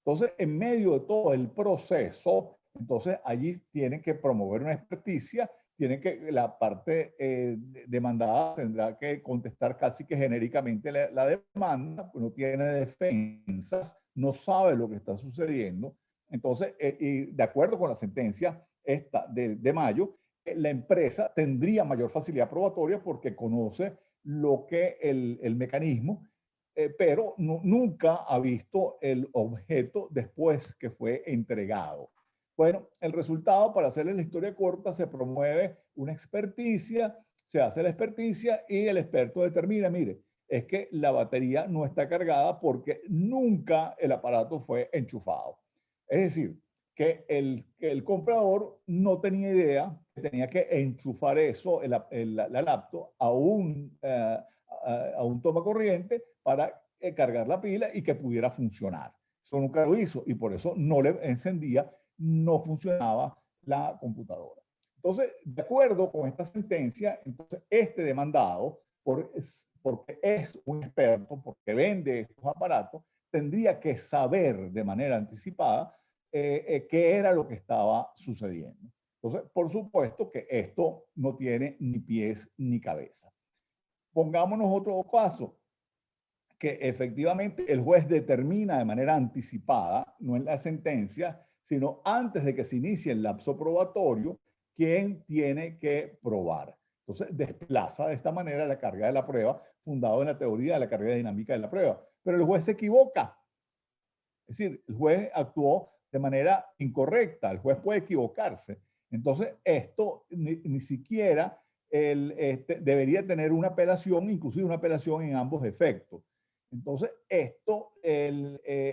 Speaker 3: Entonces, en medio de todo el proceso, entonces allí tienen que promover una experticia, tienen que, la parte demandada tendrá que contestar casi que genéricamente la demanda, no tiene defensas, no sabe lo que está sucediendo. Entonces, y de acuerdo con la sentencia esta de mayo, la empresa tendría mayor facilidad probatoria porque conoce lo que el mecanismo, pero nunca ha visto el objeto después que fue entregado. Bueno, el resultado, para hacerle la historia corta, se promueve una experticia, se hace la experticia y el experto determina, mire, es que la batería no está cargada porque nunca el aparato fue enchufado. Es decir, que el comprador no tenía idea que tenía que enchufar eso, la laptop, a un toma corriente para cargar la pila y que pudiera funcionar. Eso nunca lo hizo y por eso no le encendía, no funcionaba la computadora. Entonces, de acuerdo con esta sentencia, entonces este demandado, porque es un experto, porque vende estos aparatos, tendría que saber de manera anticipada qué era lo que estaba sucediendo. Entonces, por supuesto que esto no tiene ni pies ni cabeza. Pongámonos otro caso, que efectivamente el juez determina de manera anticipada, no en la sentencia, sino antes de que se inicie el lapso probatorio, quién tiene que probar. Entonces, desplaza de esta manera la carga de la prueba, fundado en la teoría de la carga dinámica de la prueba. Pero el juez se equivoca. Es decir, el juez actuó de manera incorrecta, el juez puede equivocarse. Entonces, esto ni siquiera debería tener una apelación, inclusive una apelación en ambos efectos. Entonces, esto,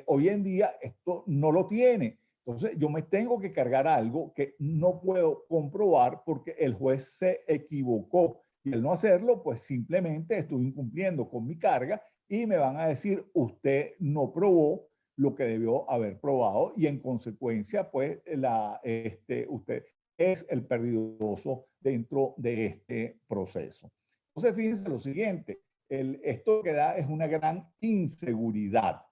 Speaker 3: hoy en día, esto no lo tiene. Entonces, yo me tengo que cargar algo que no puedo comprobar porque el juez se equivocó. Y al no hacerlo, pues simplemente estoy incumpliendo con mi carga y me van a decir, usted no probó lo que debió haber probado y en consecuencia, pues, usted es el perdidoso dentro de este proceso. Entonces, fíjense lo siguiente, esto que da es una gran inseguridad.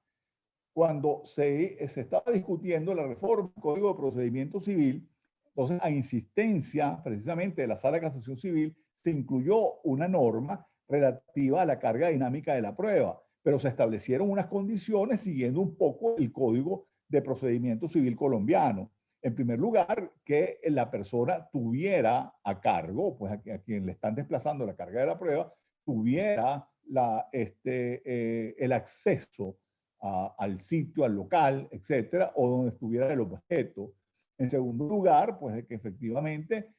Speaker 3: Cuando se estaba discutiendo la reforma del Código de Procedimiento Civil, entonces, a insistencia precisamente de la Sala de Casación Civil, se incluyó una norma relativa a la carga dinámica de la prueba. pero se establecieron unas condiciones siguiendo un poco el Código de Procedimiento Civil colombiano. En primer lugar, que la persona tuviera a cargo, pues a quien le están desplazando la carga de la prueba, tuviera el acceso al sitio, al local, etcétera, o donde estuviera el objeto. En segundo lugar, pues de que efectivamente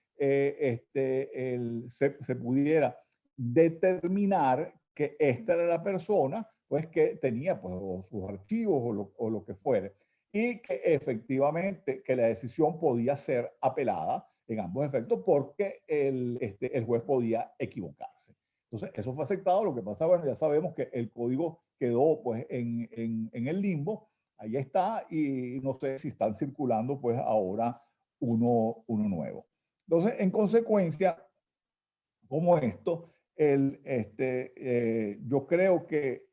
Speaker 3: se pudiera determinar que esta era la persona pues que tenía pues, sus archivos o lo que fuere, y que efectivamente que la decisión podía ser apelada en ambos efectos porque el juez podía equivocarse. Entonces, eso fue aceptado. Lo que pasa, bueno, ya sabemos que el código quedó pues en el limbo, ahí está, y no sé si están circulando pues ahora uno nuevo. Entonces, en consecuencia, como esto, yo creo que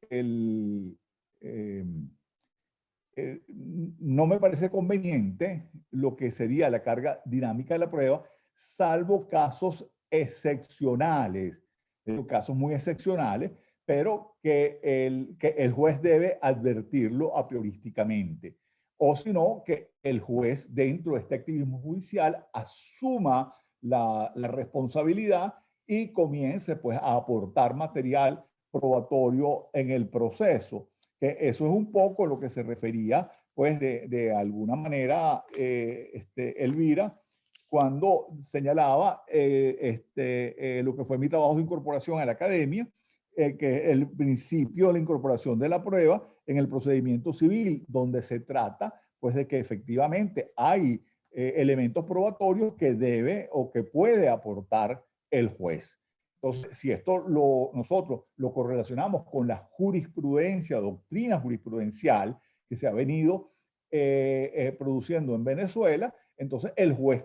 Speaker 3: no me parece conveniente lo que sería la carga dinámica de la prueba, salvo casos excepcionales, casos muy excepcionales, pero que el juez debe advertirlo a priorísticamente. O si no, que el juez dentro de este activismo judicial asuma la responsabilidad y comience pues a aportar material probatorio en el proceso. Que eso es un poco lo que se refería pues de alguna manera Elvira cuando señalaba lo que fue mi trabajo de incorporación a la academia, que el principio de la incorporación de la prueba en el procedimiento civil, donde se trata pues de que efectivamente hay elementos probatorios que debe o que puede aportar el juez. Entonces, si esto nosotros lo correlacionamos con la jurisprudencia, doctrina jurisprudencial que se ha venido produciendo en Venezuela, entonces el juez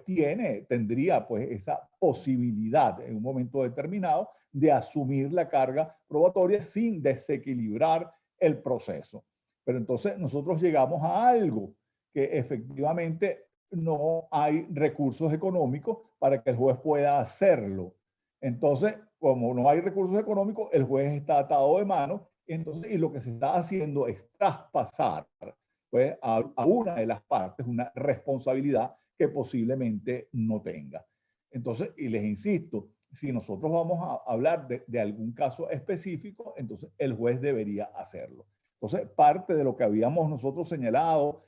Speaker 3: tendría pues esa posibilidad en un momento determinado de asumir la carga probatoria sin desequilibrar el proceso. Pero entonces nosotros llegamos a algo que efectivamente no hay recursos económicos para que el juez pueda hacerlo. Entonces, como no hay recursos económicos, el juez está atado de manos, entonces, y lo que se está haciendo es traspasar pues, a una de las partes una responsabilidad que posiblemente no tenga. Entonces, y les insisto, si nosotros vamos a hablar de algún caso específico, entonces el juez debería hacerlo. Entonces, parte de lo que habíamos nosotros señalado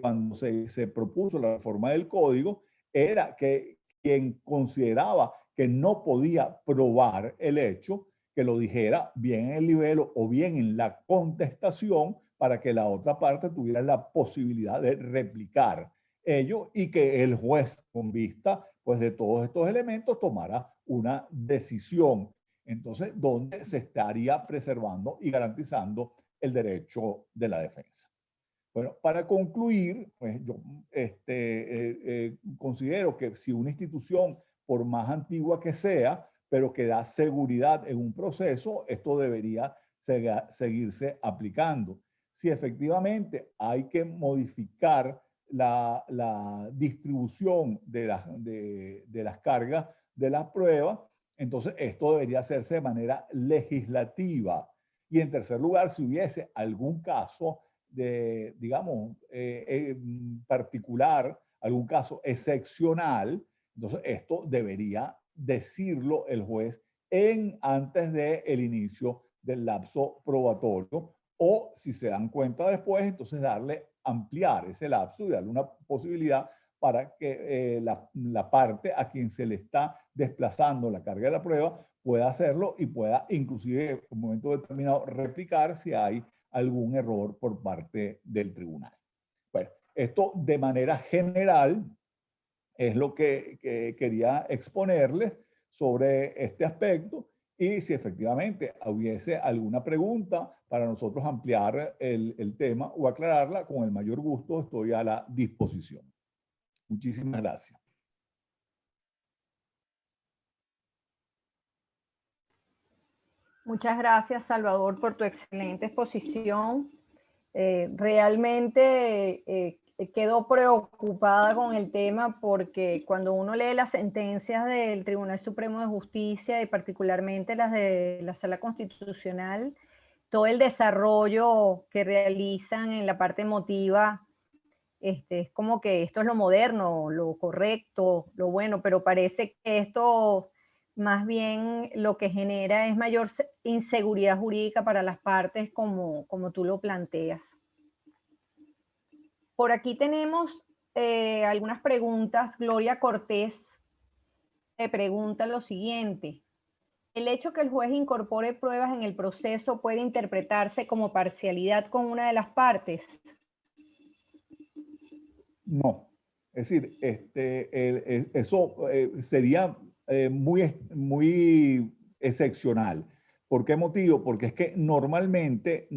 Speaker 3: cuando se propuso la reforma del código era que quien consideraba que no podía probar el hecho, que lo dijera bien en el libelo o bien en la contestación para que la otra parte tuviera la posibilidad de replicar ello y que el juez, con vista pues, de todos estos elementos, tomara una decisión. Entonces, donde se estaría preservando y garantizando el derecho de la defensa. Bueno, para concluir, pues yo considero que si una institución, por más antigua que sea, pero que da seguridad en un proceso, esto debería seguirse aplicando. Si efectivamente hay que modificar la distribución de las cargas de las pruebas, entonces esto debería hacerse de manera legislativa. Y en tercer lugar, si hubiese algún caso digamos, particular, algún caso excepcional, entonces esto debería decirlo el juez antes del inicio del lapso probatorio, o si se dan cuenta después, entonces ampliar ese lapso y darle una posibilidad para que la parte a quien se le está desplazando la carga de la prueba pueda hacerlo y pueda inclusive en un momento determinado replicar si hay algún error por parte del tribunal. Bueno, esto de manera general es lo que quería exponerles sobre este aspecto, y si efectivamente hubiese alguna pregunta para nosotros ampliar el tema o aclararla, con el mayor gusto estoy a la disposición. Muchísimas gracias.
Speaker 2: Muchas gracias, Salvador, por tu excelente exposición. Realmente quedo preocupada con el tema porque cuando uno lee las sentencias del Tribunal Supremo de Justicia y particularmente las de la Sala Constitucional, todo el desarrollo que realizan en la parte emotiva, es como que esto es lo moderno, lo correcto, lo bueno, pero parece que esto más bien lo que genera es mayor inseguridad jurídica para las partes, como tú lo planteas. Por aquí tenemos algunas preguntas. Gloria Cortés te pregunta lo siguiente: ¿el hecho que el juez incorpore pruebas en el proceso puede interpretarse como parcialidad con una de las partes?
Speaker 3: No. Es decir, eso sería muy excepcional. ¿Por qué motivo? Porque es que normalmente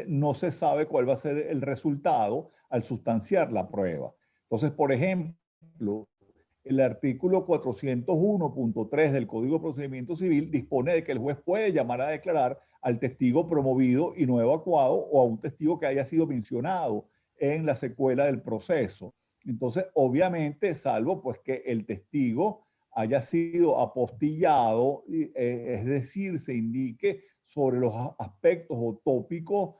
Speaker 3: no se sabe cuál va a ser el resultado al sustanciar la prueba. Entonces, por ejemplo, el artículo 401.3 del Código de Procedimiento Civil dispone de que el juez puede llamar a declarar al testigo promovido y no evacuado o a un testigo que haya sido mencionado en la secuela del proceso. Entonces, obviamente, salvo pues que el testigo haya sido apostillado, es decir, se indique sobre los aspectos o tópicos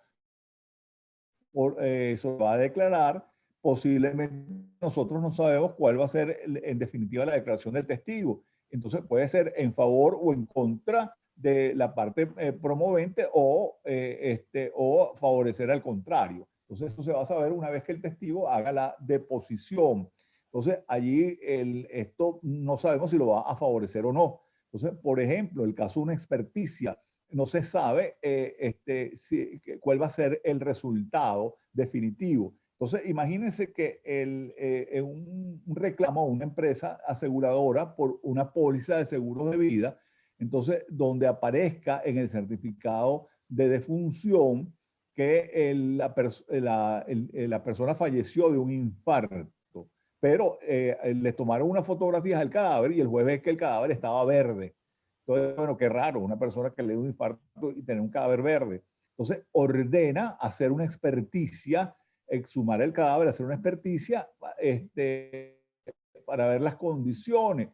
Speaker 3: se va a declarar, posiblemente nosotros no sabemos cuál va a ser en definitiva la declaración del testigo. Entonces puede ser en favor o en contra de la parte promovente o favorecer al contrario. Entonces eso se va a saber una vez que el testigo haga la deposición. Entonces allí esto no sabemos si lo va a favorecer o no. Entonces, por ejemplo, el caso de una experticia, no se sabe cuál va a ser el resultado definitivo. Entonces, imagínense que un reclamo a una empresa aseguradora por una póliza de seguros de vida, entonces, donde aparezca en el certificado de defunción que la persona falleció de un infarto, pero le tomaron unas fotografías al cadáver y el juez ve que el cadáver estaba verde. Entonces, bueno, qué raro, una persona que le dio un infarto y tener un cadáver verde. Entonces, ordena hacer una experticia, exhumar el cadáver, hacer una experticia para ver las condiciones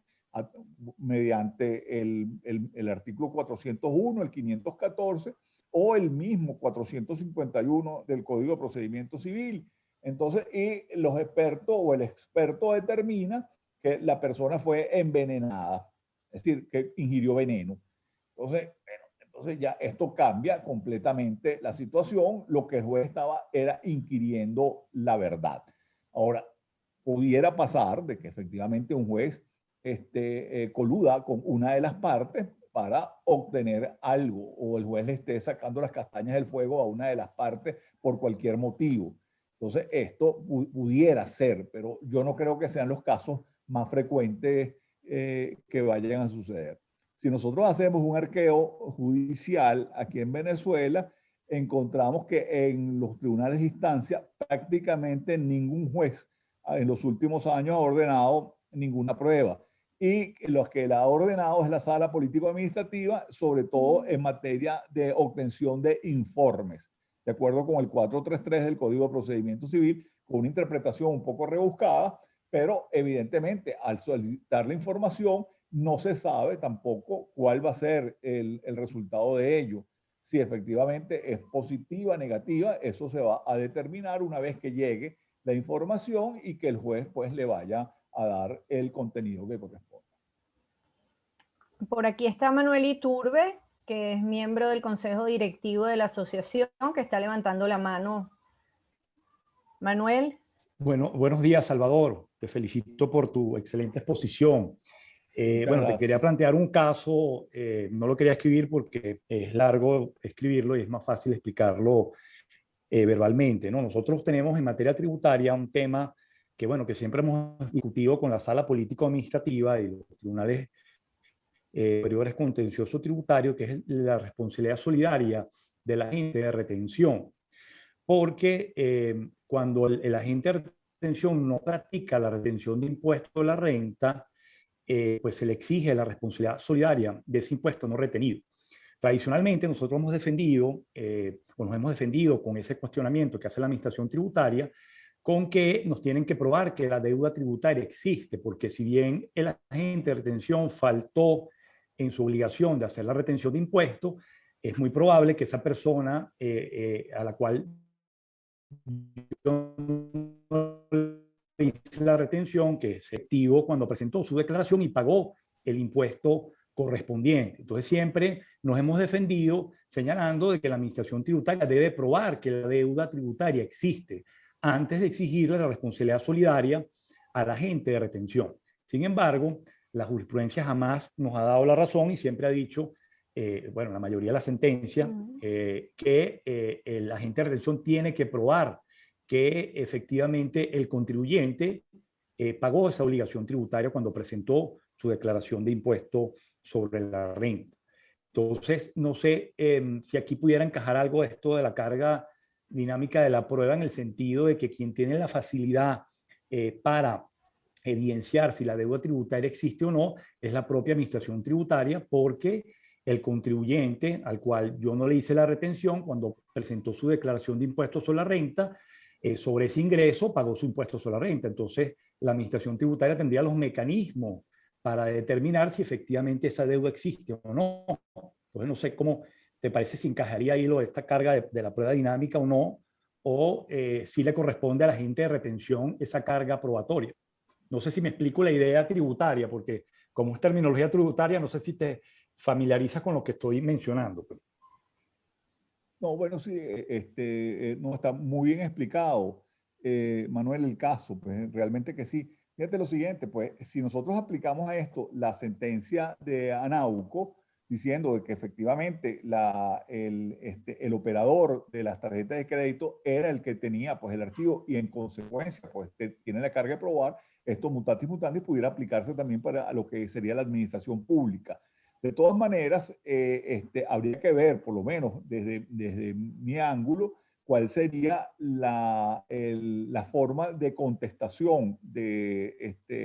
Speaker 3: mediante el artículo 401, el 514 o el mismo 451 del Código de Procedimiento Civil. Entonces, y los expertos o el experto determina que la persona fue envenenada, es decir, que ingirió veneno. Entonces, bueno, entonces ya esto cambia completamente la situación. Lo que el juez era inquiriendo la verdad. Ahora, pudiera pasar de que efectivamente un juez coluda con una de las partes para obtener algo, o el juez le esté sacando las castañas del fuego a una de las partes por cualquier motivo. Entonces, esto pudiera ser, pero yo no creo que sean los casos más frecuentes que vayan a suceder. Si nosotros hacemos un arqueo judicial aquí en Venezuela, encontramos que en los tribunales de instancia prácticamente ningún juez en los últimos años ha ordenado ninguna prueba. Y los que la ha ordenado es la sala político-administrativa, sobre todo en materia de obtención de informes, de acuerdo con el 433 del Código de Procedimiento Civil, con una interpretación un poco rebuscada, pero evidentemente al solicitar la información no se sabe tampoco cuál va a ser el resultado de ello. Si efectivamente es positiva, negativa, eso se va a determinar una vez que llegue la información y que el juez pues le vaya a dar el contenido que corresponde.
Speaker 2: Por aquí está Manuel Iturbe, que es miembro del Consejo Directivo de la Asociación, que está levantando la mano. Manuel.
Speaker 4: Bueno, buenos días, Salvador. Te felicito por tu excelente exposición. Bueno, te quería plantear un caso, no lo quería escribir porque es largo escribirlo y es más fácil explicarlo verbalmente, ¿no? Nosotros tenemos en materia tributaria un tema que, bueno, que siempre hemos discutido con la Sala Político-Administrativa y los tribunales superiores contencioso tributario, que es la responsabilidad solidaria del agente de retención. Porque cuando el agente de retención no practica la retención de impuestos de la renta, pues se le exige la responsabilidad solidaria de ese impuesto no retenido. Tradicionalmente nosotros hemos defendido, o nos hemos defendido con ese cuestionamiento que hace la administración tributaria, con que nos tienen que probar que la deuda tributaria existe, porque si bien el agente de retención faltó en su obligación de hacer la retención de impuestos, es muy probable que esa persona a la cual yo no le hice la retención, que es efectivo cuando presentó su declaración y pagó el impuesto correspondiente. Entonces siempre nos hemos defendido señalando de que la administración tributaria debe probar que la deuda tributaria existe antes de exigirle la responsabilidad solidaria al agente de retención. Sin embargo, la jurisprudencia jamás nos ha dado la razón y siempre ha dicho, bueno, la mayoría de las sentencias, que el agente de retención tiene que probar que efectivamente el contribuyente pagó esa obligación tributaria cuando presentó su declaración de impuesto sobre la renta. Entonces, no sé si aquí pudiera encajar algo de esto de la carga dinámica de la prueba, en el sentido de que quien tiene la facilidad para evidenciar si la deuda tributaria existe o no es la propia administración tributaria, porque el contribuyente al cual yo no le hice la retención, cuando presentó su declaración de impuestos sobre la renta, sobre ese ingreso pagó su impuesto sobre la renta. Entonces, la administración tributaria tendría los mecanismos para determinar si efectivamente esa deuda existe o no. Entonces, no sé cómo te parece, si encajaría ahí esta carga de la prueba dinámica o no, o si le corresponde al agente de retención esa carga probatoria. No sé si me explico la idea tributaria, porque como es terminología tributaria, no sé si te familiarizas con lo que estoy mencionando.
Speaker 3: No, bueno, sí, no está muy bien explicado, Manuel, el caso, pues realmente que sí. Fíjate lo siguiente, pues si nosotros aplicamos a esto la sentencia de Anauco, diciendo de que efectivamente el operador de las tarjetas de crédito era el que tenía pues el archivo y en consecuencia pues tiene la carga de probar, esto mutatis mutandis pudiera aplicarse también para lo que sería la administración pública. De todas maneras, habría que ver, por lo menos desde mi ángulo, cuál sería la forma de contestación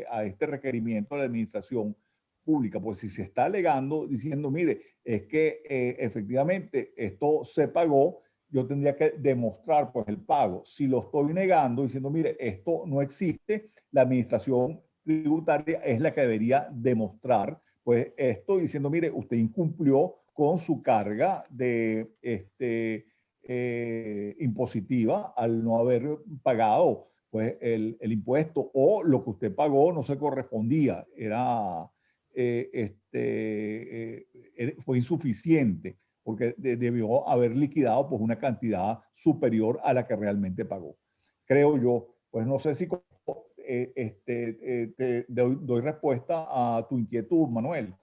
Speaker 3: a este requerimiento de la administración pública. Pues si se está alegando diciendo, mire, es que efectivamente esto se pagó, yo tendría que demostrar pues el pago. Si lo estoy negando diciendo, mire, esto no existe, la administración tributaria es la que debería demostrar pues esto, diciendo, mire, usted incumplió con su carga de impositiva al no haber pagado pues el impuesto, o lo que usted pagó no se correspondía, fue insuficiente porque debió haber liquidado pues una cantidad superior a la que realmente pagó. Creo yo, pues no sé si te doy respuesta a tu inquietud, Manuel.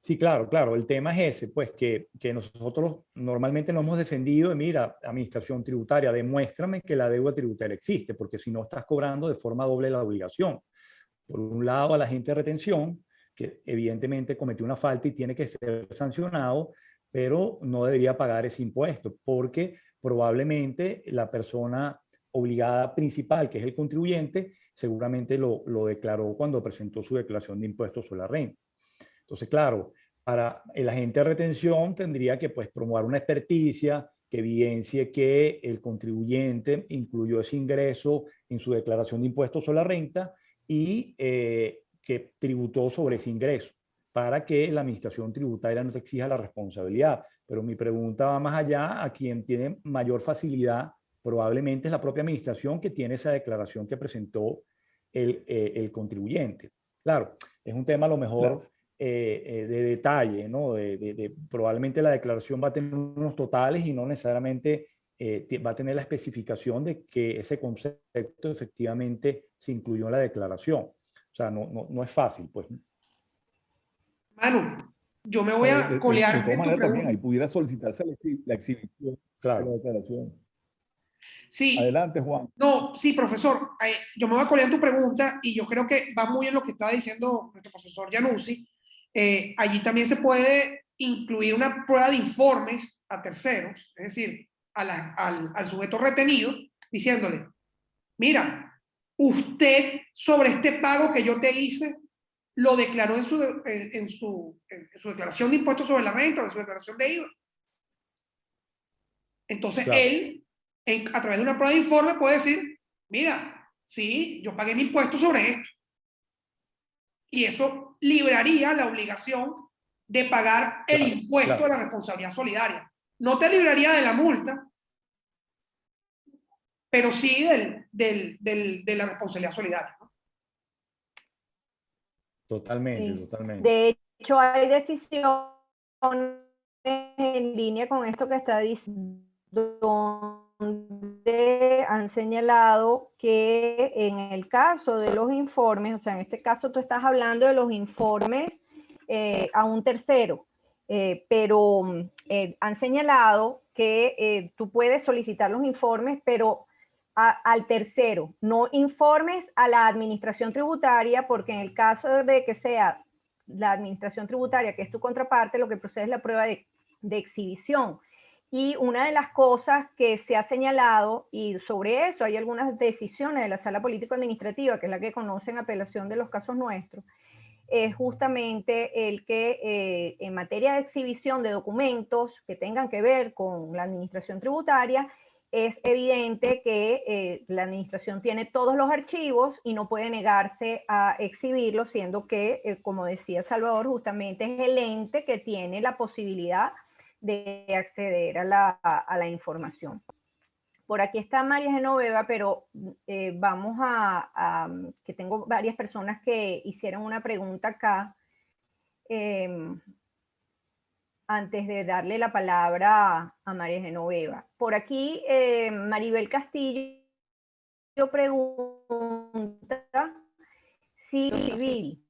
Speaker 4: Sí, claro, claro. El tema es ese, pues que nosotros normalmente nos hemos defendido de, mira, administración tributaria, demuéstrame que la deuda tributaria existe, porque si no estás cobrando de forma doble la obligación. Por un lado, a la agente de retención, que evidentemente cometió una falta y tiene que ser sancionado, pero no debería pagar ese impuesto, porque probablemente la persona obligada principal, que es el contribuyente, seguramente lo declaró cuando presentó su declaración de impuestos sobre la renta. Entonces, claro, para el agente de retención tendría que pues promover una experticia que evidencie que el contribuyente incluyó ese ingreso en su declaración de impuestos sobre la renta y que tributó sobre ese ingreso, para que la administración tributaria no te exija la responsabilidad. Pero mi pregunta va más allá: a quien tiene mayor facilidad probablemente es la propia administración, que tiene esa declaración que presentó el contribuyente. Claro, es un tema a lo mejor... Claro. De detalle, ¿no? Probablemente la declaración va a tener unos totales y no necesariamente va a tener la especificación de que ese concepto efectivamente se incluyó en la declaración. O sea, no es fácil, pues.
Speaker 1: Manu, yo me voy a colear
Speaker 3: de todas maneras también ahí pudiera solicitarse la exhibición, claro, de la declaración.
Speaker 1: Sí.
Speaker 3: Adelante, Juan.
Speaker 1: No, sí, profesor, yo me voy a colear en tu pregunta y yo creo que va muy en lo que estaba diciendo nuestro profesor Januzzi. Allí también se puede incluir una prueba de informes a terceros, es decir, al sujeto retenido, diciéndole, mira, usted sobre este pago que yo te hice, lo declaró en su declaración de impuestos sobre la renta o en su declaración de IVA. Entonces, claro, él, a través de una prueba de informe, puede decir, mira, sí, yo pagué mi impuesto sobre esto. Y eso libraría la obligación de pagar el impuesto de la responsabilidad solidaria. No te libraría de la multa, pero sí de la responsabilidad solidaria, ¿no?
Speaker 4: Totalmente,
Speaker 2: Sí.
Speaker 4: totalmente.
Speaker 2: De hecho, hay decisiones en línea con esto que está diciendo, donde han señalado que en el caso de los informes, o sea, en este caso tú estás hablando de los informes a un tercero, pero han señalado que tú puedes solicitar los informes, pero al tercero, no informes a la administración tributaria, porque en el caso de que sea la administración tributaria, que es tu contraparte, lo que procede es la prueba de exhibición. Y una de las cosas que se ha señalado, y sobre eso hay algunas decisiones de la Sala Político-Administrativa, que es la que conocen apelación de los casos nuestros, es justamente el que en materia de exhibición de documentos que tengan que ver con la administración tributaria, es evidente que la administración tiene todos los archivos y no puede negarse a exhibirlos, siendo que, como decía Salvador, justamente es el ente que tiene la posibilidad de acceder a la información. Por aquí está María Genoveva, pero vamos que tengo varias personas que hicieron una pregunta acá. Antes de darle la palabra a María Genoveva. Por aquí, Maribel Castillo pregunta si civil.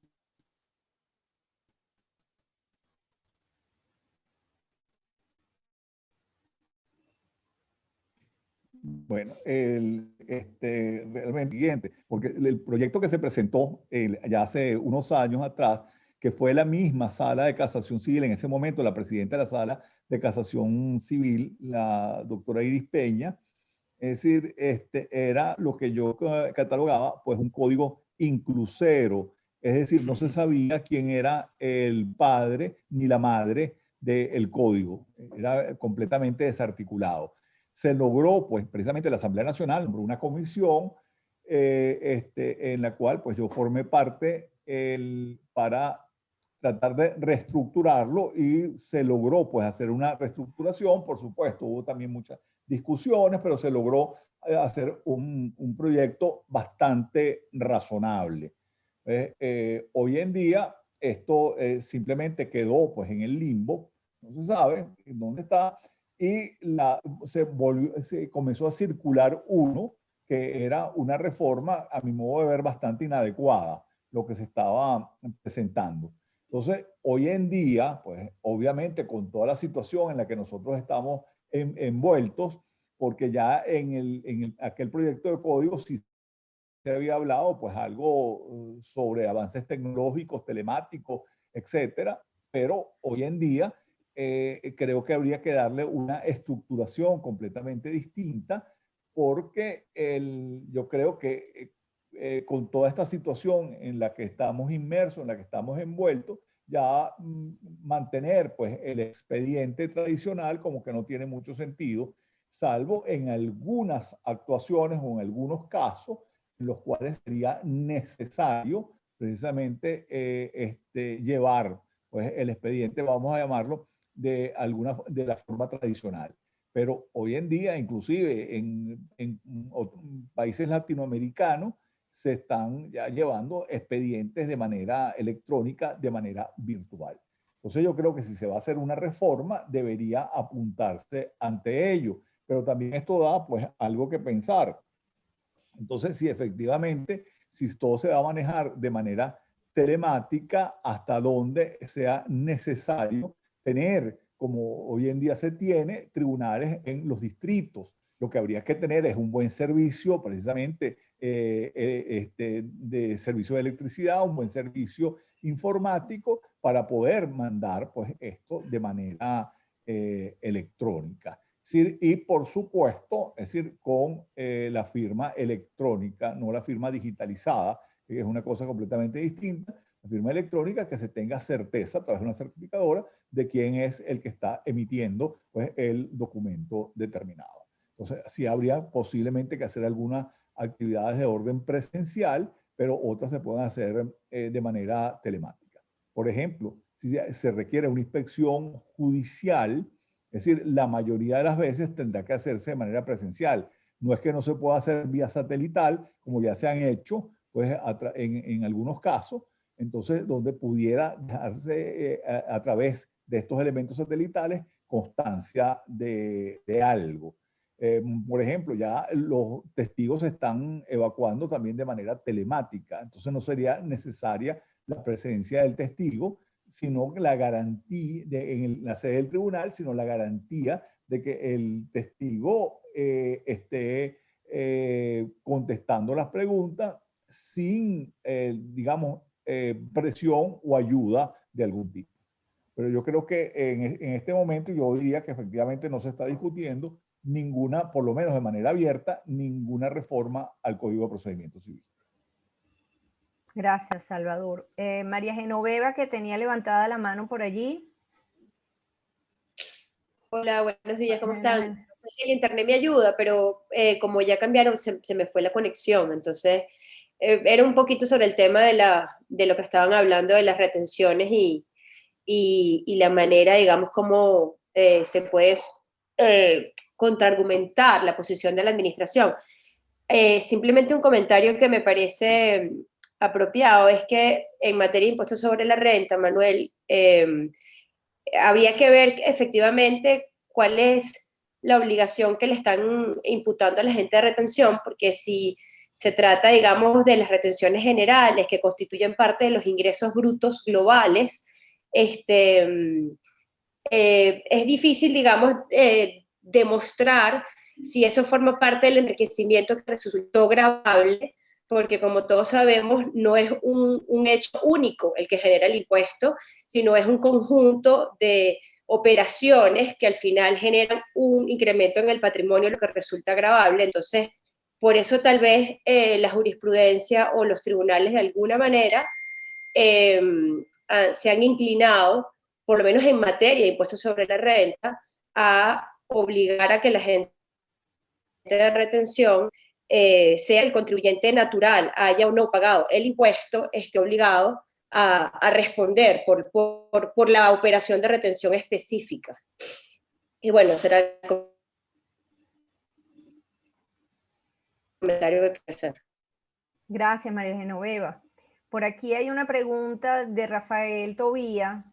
Speaker 3: Bueno, realmente siguiente, porque el proyecto que se presentó ya hace unos años atrás, que fue la misma sala de casación civil, en ese momento la presidenta de la sala de casación civil, la doctora Iris Peña, es decir, era lo que yo catalogaba, pues un código inclusero, es decir, no se sabía quién era el padre ni la madre del código, era completamente desarticulado. Se logró, pues precisamente la Asamblea Nacional nombró una comisión en la cual pues yo formé parte para tratar de reestructurarlo y se logró pues hacer una reestructuración, por supuesto, hubo también muchas discusiones, pero se logró hacer un proyecto bastante razonable. Hoy en día esto simplemente quedó pues en el limbo, no se sabe en dónde está, y se comenzó a circular uno que era una reforma, a mi modo de ver, bastante inadecuada, lo que se estaba presentando. Entonces, hoy en día, pues obviamente con toda la situación en la que nosotros estamos envueltos, porque ya en aquel proyecto de código sí se había hablado pues algo sobre avances tecnológicos, telemáticos, etcétera, pero hoy en día creo que habría que darle una estructuración completamente distinta porque yo creo que con toda esta situación en la que estamos inmersos, en la que estamos envueltos, ya mantener pues el expediente tradicional como que no tiene mucho sentido, salvo en algunas actuaciones o en algunos casos en los cuales sería necesario precisamente llevar pues, el expediente, vamos a llamarlo, de la forma tradicional. Pero hoy en día, inclusive en países latinoamericanos, se están ya llevando expedientes de manera electrónica, de manera virtual. Entonces yo creo que si se va a hacer una reforma, debería apuntarse ante ello. Pero también esto da pues algo que pensar. Entonces, si efectivamente, si todo se va a manejar de manera telemática, hasta donde sea necesario tener, como hoy en día se tiene, tribunales en los distritos. Lo que habría que tener es un buen servicio, precisamente de servicio de electricidad, un buen servicio informático para poder mandar pues, esto de manera electrónica. Y por supuesto, es decir, con la firma electrónica, no la firma digitalizada, que es una cosa completamente distinta, la firma electrónica que se tenga certeza a través de una certificadora de quién es el que está emitiendo pues, el documento determinado. Entonces, sí habría posiblemente que hacer algunas actividades de orden presencial, pero otras se pueden hacer de manera telemática. Por ejemplo, si se requiere una inspección judicial, es decir, la mayoría de las veces tendrá que hacerse de manera presencial. No es que no se pueda hacer vía satelital, como ya se han hecho pues, en algunos casos, entonces donde pudiera darse a través de estos elementos satelitales constancia de algo. Por ejemplo, ya los testigos se están evacuando también de manera telemática, entonces no sería necesaria la presencia del testigo, sino la garantía en la sede del tribunal, sino la garantía de que el testigo esté contestando las preguntas sin, digamos, presión o ayuda de algún tipo. Pero yo creo que en este momento yo diría que efectivamente no se está discutiendo ninguna, por lo menos de manera abierta, ninguna reforma al Código de Procedimiento Civil.
Speaker 2: Gracias, Salvador. María Genoveva, que tenía levantada la mano por allí.
Speaker 5: Hola, buenos días, ¿cómo están? No sé si el internet me ayuda, pero como ya cambiaron, se me fue la conexión. Entonces, era un poquito sobre el tema de lo que estaban hablando de las retenciones y la manera, digamos, cómo se puede contraargumentar la posición de la administración. Simplemente un comentario que me parece apropiado es que en materia de impuestos sobre la renta, Manuel, habría que ver efectivamente cuál es la obligación que le están imputando a la gente de retención, porque si se trata, digamos, de las retenciones generales que constituyen parte de los ingresos brutos globales, es difícil, digamos, demostrar si eso forma parte del enriquecimiento que resultó gravable, porque como todos sabemos, no es un hecho único el que genera el impuesto, sino es un conjunto de operaciones que al final generan un incremento en el patrimonio, lo que resulta gravable. Entonces, por eso tal vez la jurisprudencia o los tribunales de alguna manera se han inclinado, por lo menos en materia de impuestos sobre la renta, a obligar a que la gente de retención sea el contribuyente natural, haya o no pagado el impuesto, esté obligado a responder por la operación de retención específica. Y bueno, será el comentario que quiero hacer.
Speaker 2: Gracias, María Genoveva. Por aquí hay una pregunta de Rafael Tobía.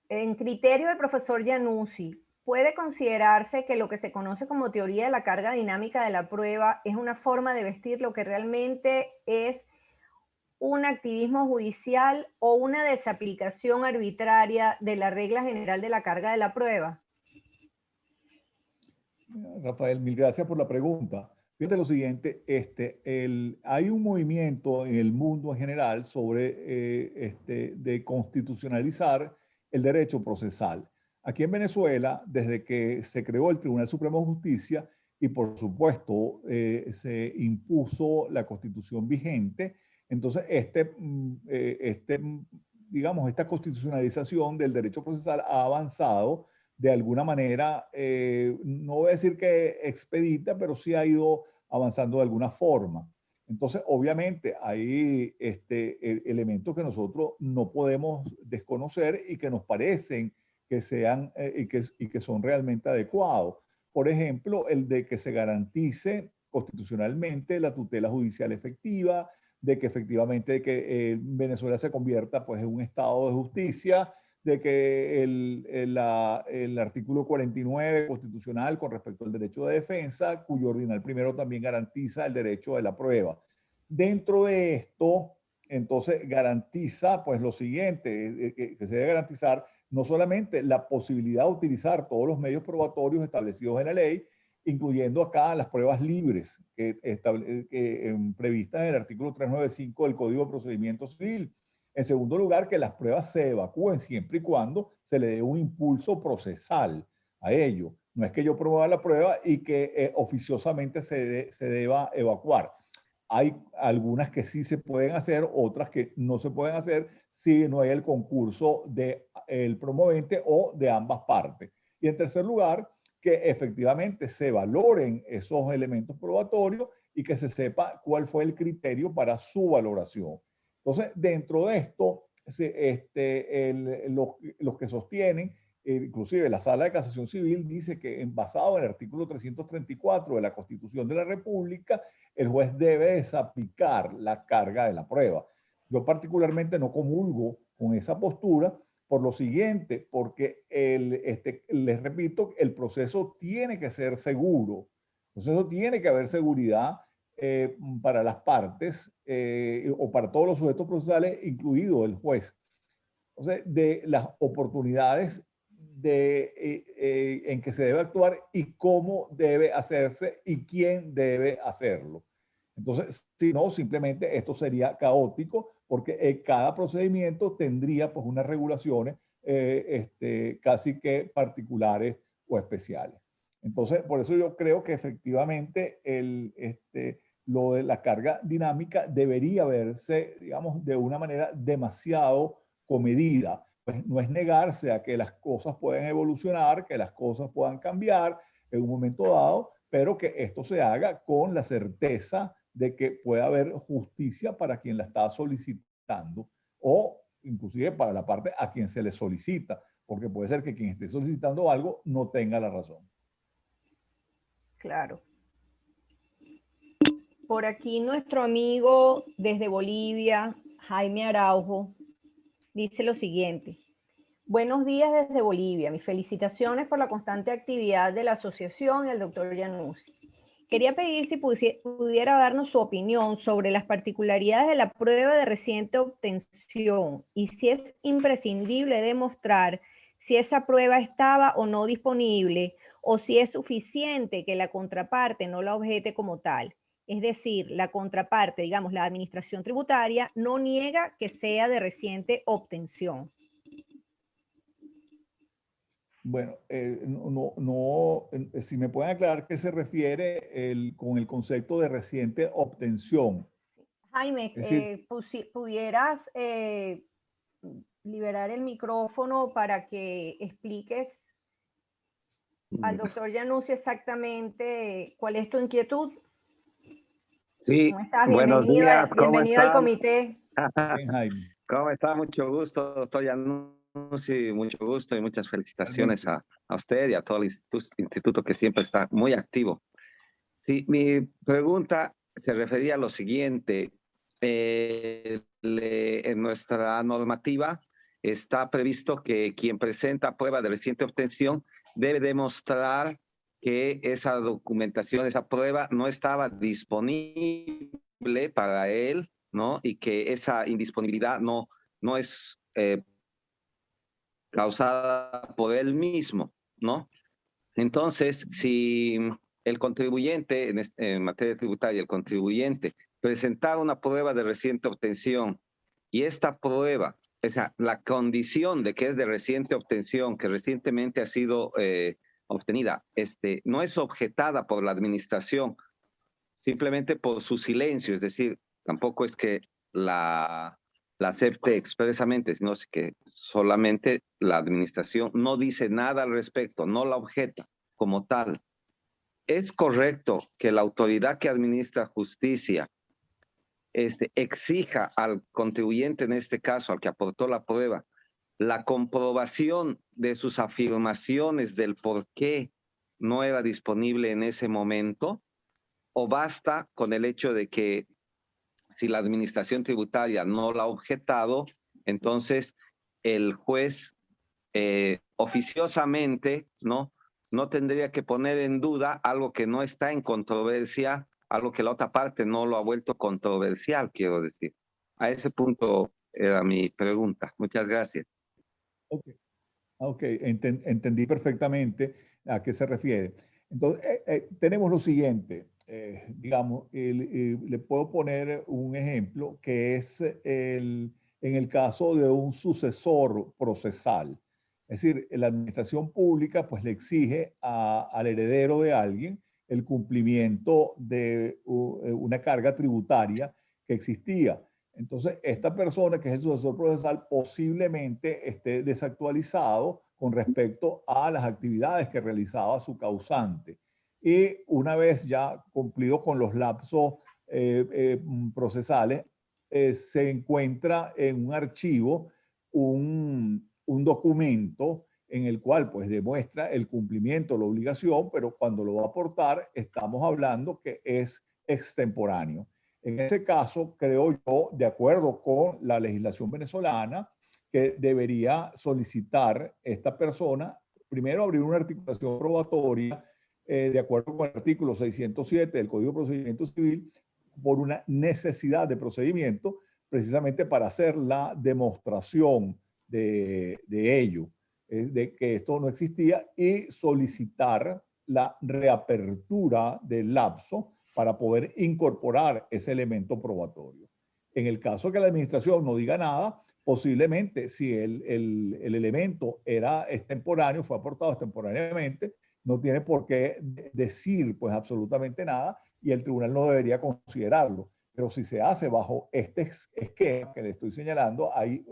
Speaker 2: En criterio del profesor Januzzi, ¿puede considerarse que lo que se conoce como teoría de la carga dinámica de la prueba es una forma de vestir lo que realmente es un activismo judicial o una desaplicación arbitraria de la regla general de la carga de la prueba?
Speaker 3: Rafael, mil gracias por la pregunta. Fíjate lo siguiente, hay un movimiento en el mundo en general sobre de constitucionalizar el derecho procesal. Aquí en Venezuela, desde que se creó el Tribunal Supremo de Justicia y por supuesto se impuso la Constitución vigente, entonces digamos, esta constitucionalización del derecho procesal ha avanzado de alguna manera, no voy a decir que expedita, pero sí ha ido avanzando de alguna forma. Entonces, obviamente, hay elementos que nosotros no podemos desconocer y que nos parecen que sean y que son realmente adecuados. Por ejemplo, el de que se garantice constitucionalmente la tutela judicial efectiva, de que efectivamente Venezuela se convierta pues, en un estado de justicia, de que el artículo 49 constitucional con respecto al derecho de defensa, cuyo ordinal primero también garantiza el derecho de la prueba. Dentro de esto, entonces garantiza pues lo siguiente, que se debe garantizar no solamente la posibilidad de utilizar todos los medios probatorios establecidos en la ley, incluyendo acá las pruebas libres previstas en el artículo 395 del Código de Procedimiento Civil. En segundo lugar, que las pruebas se evacúen siempre y cuando se le dé un impulso procesal a ello. No es que yo promueva la prueba y que oficiosamente se deba evacuar. Hay algunas que sí se pueden hacer, otras que no se pueden hacer si no hay el concurso del promovente o de ambas partes. Y en tercer lugar, que efectivamente se valoren esos elementos probatorios y que se sepa cuál fue el criterio para su valoración. Entonces, dentro de esto, los que sostienen, inclusive la Sala de Casación Civil dice que basado en el artículo 334 de la Constitución de la República, el juez debe desaplicar la carga de la prueba. Yo particularmente no comulgo con esa postura por lo siguiente, porque les repito, el proceso tiene que ser seguro. El proceso tiene que haber seguridad para las partes o para todos los sujetos procesales, incluido el juez. Entonces, de las oportunidades en que se debe actuar y cómo debe hacerse y quién debe hacerlo. Entonces, si no, simplemente esto sería caótico porque cada procedimiento tendría pues unas regulaciones casi que particulares o especiales. Entonces, por eso yo creo que efectivamente lo de la carga dinámica debería verse, digamos, de una manera demasiado comedida. Pues no es negarse a que las cosas pueden evolucionar, que las cosas puedan cambiar en un momento dado, pero que esto se haga con la certeza de que puede haber justicia para quien la está solicitando o inclusive para la parte a quien se le solicita, porque puede ser que quien esté solicitando algo no tenga la razón.
Speaker 2: Claro. Por aquí nuestro amigo desde Bolivia, Jaime Araujo, dice lo siguiente. Buenos días desde Bolivia. Mis felicitaciones por la constante actividad de la asociación y al doctor Januzzi. Quería pedir si pudiera darnos su opinión sobre las particularidades de la prueba de reciente obtención y si es imprescindible demostrar si esa prueba estaba o no disponible o si es suficiente que la contraparte no la objete como tal. Es decir, la contraparte, digamos, la administración tributaria, no niega que sea de reciente obtención.
Speaker 3: Bueno, si me pueden aclarar qué se refiere con el concepto de reciente obtención.
Speaker 2: Jaime, ¿pudieras liberar el micrófono para que expliques al doctor Januzzi exactamente cuál es tu inquietud?
Speaker 6: Sí,
Speaker 2: ¿Cómo estás?
Speaker 6: buenos días, ¿cómo
Speaker 2: bienvenido al
Speaker 6: están?
Speaker 2: comité.
Speaker 3: Bien, Jaime.
Speaker 6: ¿Cómo está? Mucho gusto, doctor Januzzi, mucho gusto y muchas felicitaciones a usted y a todo el instituto que siempre está muy activo. Sí, mi pregunta se refería a lo siguiente. En nuestra normativa está previsto que quien presenta prueba de reciente obtención debe demostrar que esa documentación, esa prueba no estaba disponible para él, ¿no? Y que esa indisponibilidad no es causada por él mismo, ¿no? Entonces, si el contribuyente, en materia tributaria, el contribuyente presentara una prueba de reciente obtención y esta prueba, o sea, la condición de que es de reciente obtención, que recientemente ha sido obtenida, no es objetada por la administración, simplemente por su silencio, es decir, tampoco es que la acepte expresamente, sino que solamente la administración no dice nada al respecto, no la objeta como tal. ¿Es correcto que la autoridad que administra justicia exija al contribuyente, en este caso, al que aportó la prueba, la comprobación de sus afirmaciones del por qué no era disponible en ese momento? ¿O basta con el hecho de que si la administración tributaria no la ha objetado, entonces el juez oficiosamente no tendría que poner en duda algo que no está en controversia, algo que la otra parte no lo ha vuelto controversial, quiero decir? A ese punto era mi pregunta. Muchas gracias.
Speaker 3: Ok, entendí perfectamente a qué se refiere. Entonces, tenemos lo siguiente. Digamos, le puedo poner un ejemplo que es en el caso de un sucesor procesal. Es decir, la administración pública pues le exige al heredero de alguien el cumplimiento de una carga tributaria que existía. Entonces, esta persona que es el sucesor procesal posiblemente esté desactualizado con respecto a las actividades que realizaba su causante. Y una vez ya cumplido con los lapsos procesales, se encuentra en un archivo un documento en el cual pues demuestra el cumplimiento de la obligación, pero cuando lo va a aportar estamos hablando que es extemporáneo. En ese caso, creo yo, de acuerdo con la legislación venezolana, que debería solicitar esta persona, primero abrir una articulación probatoria de acuerdo con el artículo 607 del Código de Procedimiento Civil por una necesidad de procedimiento, precisamente para hacer la demostración de ello, de que esto no existía, y solicitar la reapertura del lapso para poder incorporar ese elemento probatorio. En el caso que la administración no diga nada, posiblemente si el elemento era extemporáneo, fue aportado extemporáneamente, no tiene por qué decir pues absolutamente nada y el tribunal no debería considerarlo. Pero si se hace bajo este esquema que le estoy señalando, ahí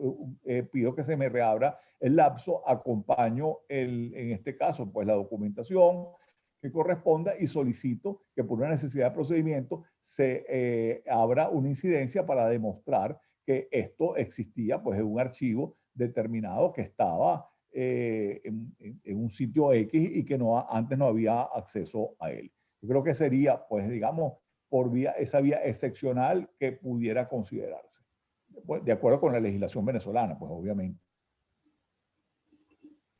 Speaker 3: pido que se me reabra el lapso, acompaño en este caso pues la documentación que corresponda y solicito que por una necesidad de procedimiento se abra una incidencia para demostrar que esto existía pues en un archivo determinado que estaba en un sitio X y que antes no había acceso a él. Yo creo que sería pues digamos por esa vía excepcional que pudiera considerarse, pues, de acuerdo con la legislación venezolana, pues obviamente.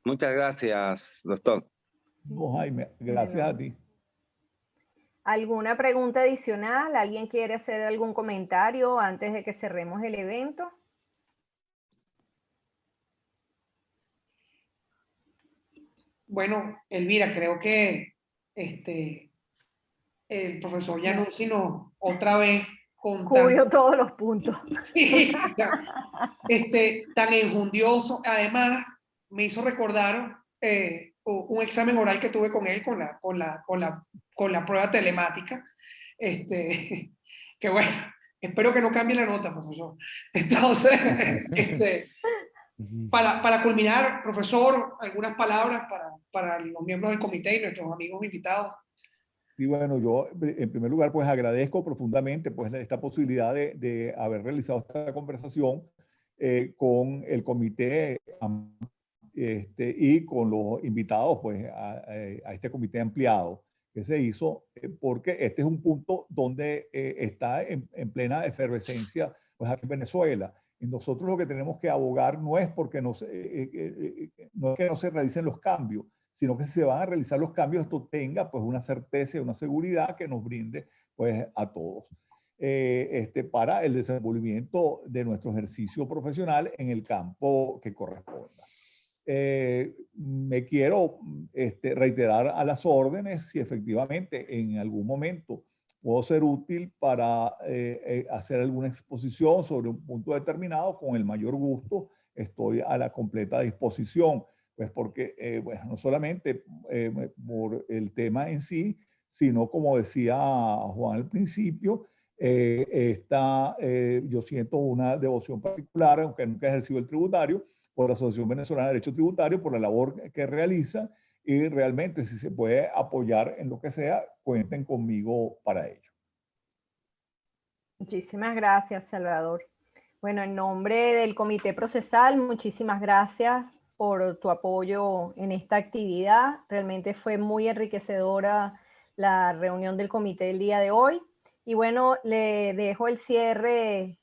Speaker 6: Muchas gracias, doctor.
Speaker 3: No, Jaime, gracias a ti.
Speaker 2: ¿Alguna pregunta adicional? ¿Alguien quiere hacer algún comentario antes de que cerremos el evento?
Speaker 1: Bueno, Elvira, creo que el profesor Januzzi nos otra vez
Speaker 2: cubrió todos los puntos.
Speaker 1: Sí, tan enjundioso. Además, me hizo recordar un examen oral que tuve con él con la prueba telemática. Que bueno, espero que no cambie la nota, profesor. Entonces, para culminar, profesor, algunas palabras para los miembros del comité y nuestros amigos invitados.
Speaker 3: Y bueno, yo en primer lugar pues agradezco profundamente pues esta posibilidad de haber realizado esta conversación con el comité y con los invitados pues a este comité ampliado que se hizo, porque este es un punto donde está en plena efervescencia pues aquí en Venezuela. Y nosotros lo que tenemos que abogar no es porque no es que no se realicen los cambios, sino que si se van a realizar los cambios, esto tenga pues una certeza y una seguridad que nos brinde pues a todos para el desenvolvimiento de nuestro ejercicio profesional en el campo que corresponda. Me quiero reiterar a las órdenes si efectivamente en algún momento puedo ser útil para hacer alguna exposición sobre un punto determinado, con el mayor gusto estoy a la completa disposición. Pues porque, bueno, no solamente por el tema en sí, sino como decía Juan al principio, yo siento una devoción particular, aunque nunca he ejercido el tributario, por la Asociación Venezolana de Derecho Tributario, por la labor que realiza, y realmente si se puede apoyar en lo que sea, cuenten conmigo para ello.
Speaker 2: Muchísimas gracias, Salvador. Bueno, en nombre del Comité Procesal, muchísimas gracias por tu apoyo en esta actividad. Realmente fue muy enriquecedora la reunión del comité el día de hoy. Y bueno, le dejo el cierre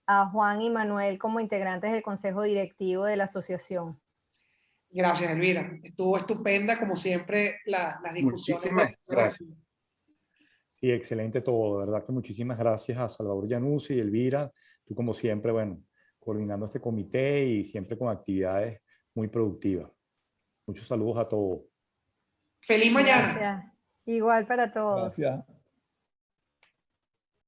Speaker 2: a Juan y Manuel como integrantes del Consejo Directivo de la asociación.
Speaker 1: Gracias, Elvira. Estuvo estupenda, como siempre, las discusiones.
Speaker 4: Muchísimas gracias. Sí, excelente todo. De verdad que muchísimas gracias a Salvador Januzzi y Elvira. Tú, como siempre, bueno, coordinando este comité y siempre con actividades muy productivas. Muchos saludos a todos.
Speaker 1: Feliz mañana.
Speaker 2: Gracias. Igual para todos.
Speaker 3: Gracias.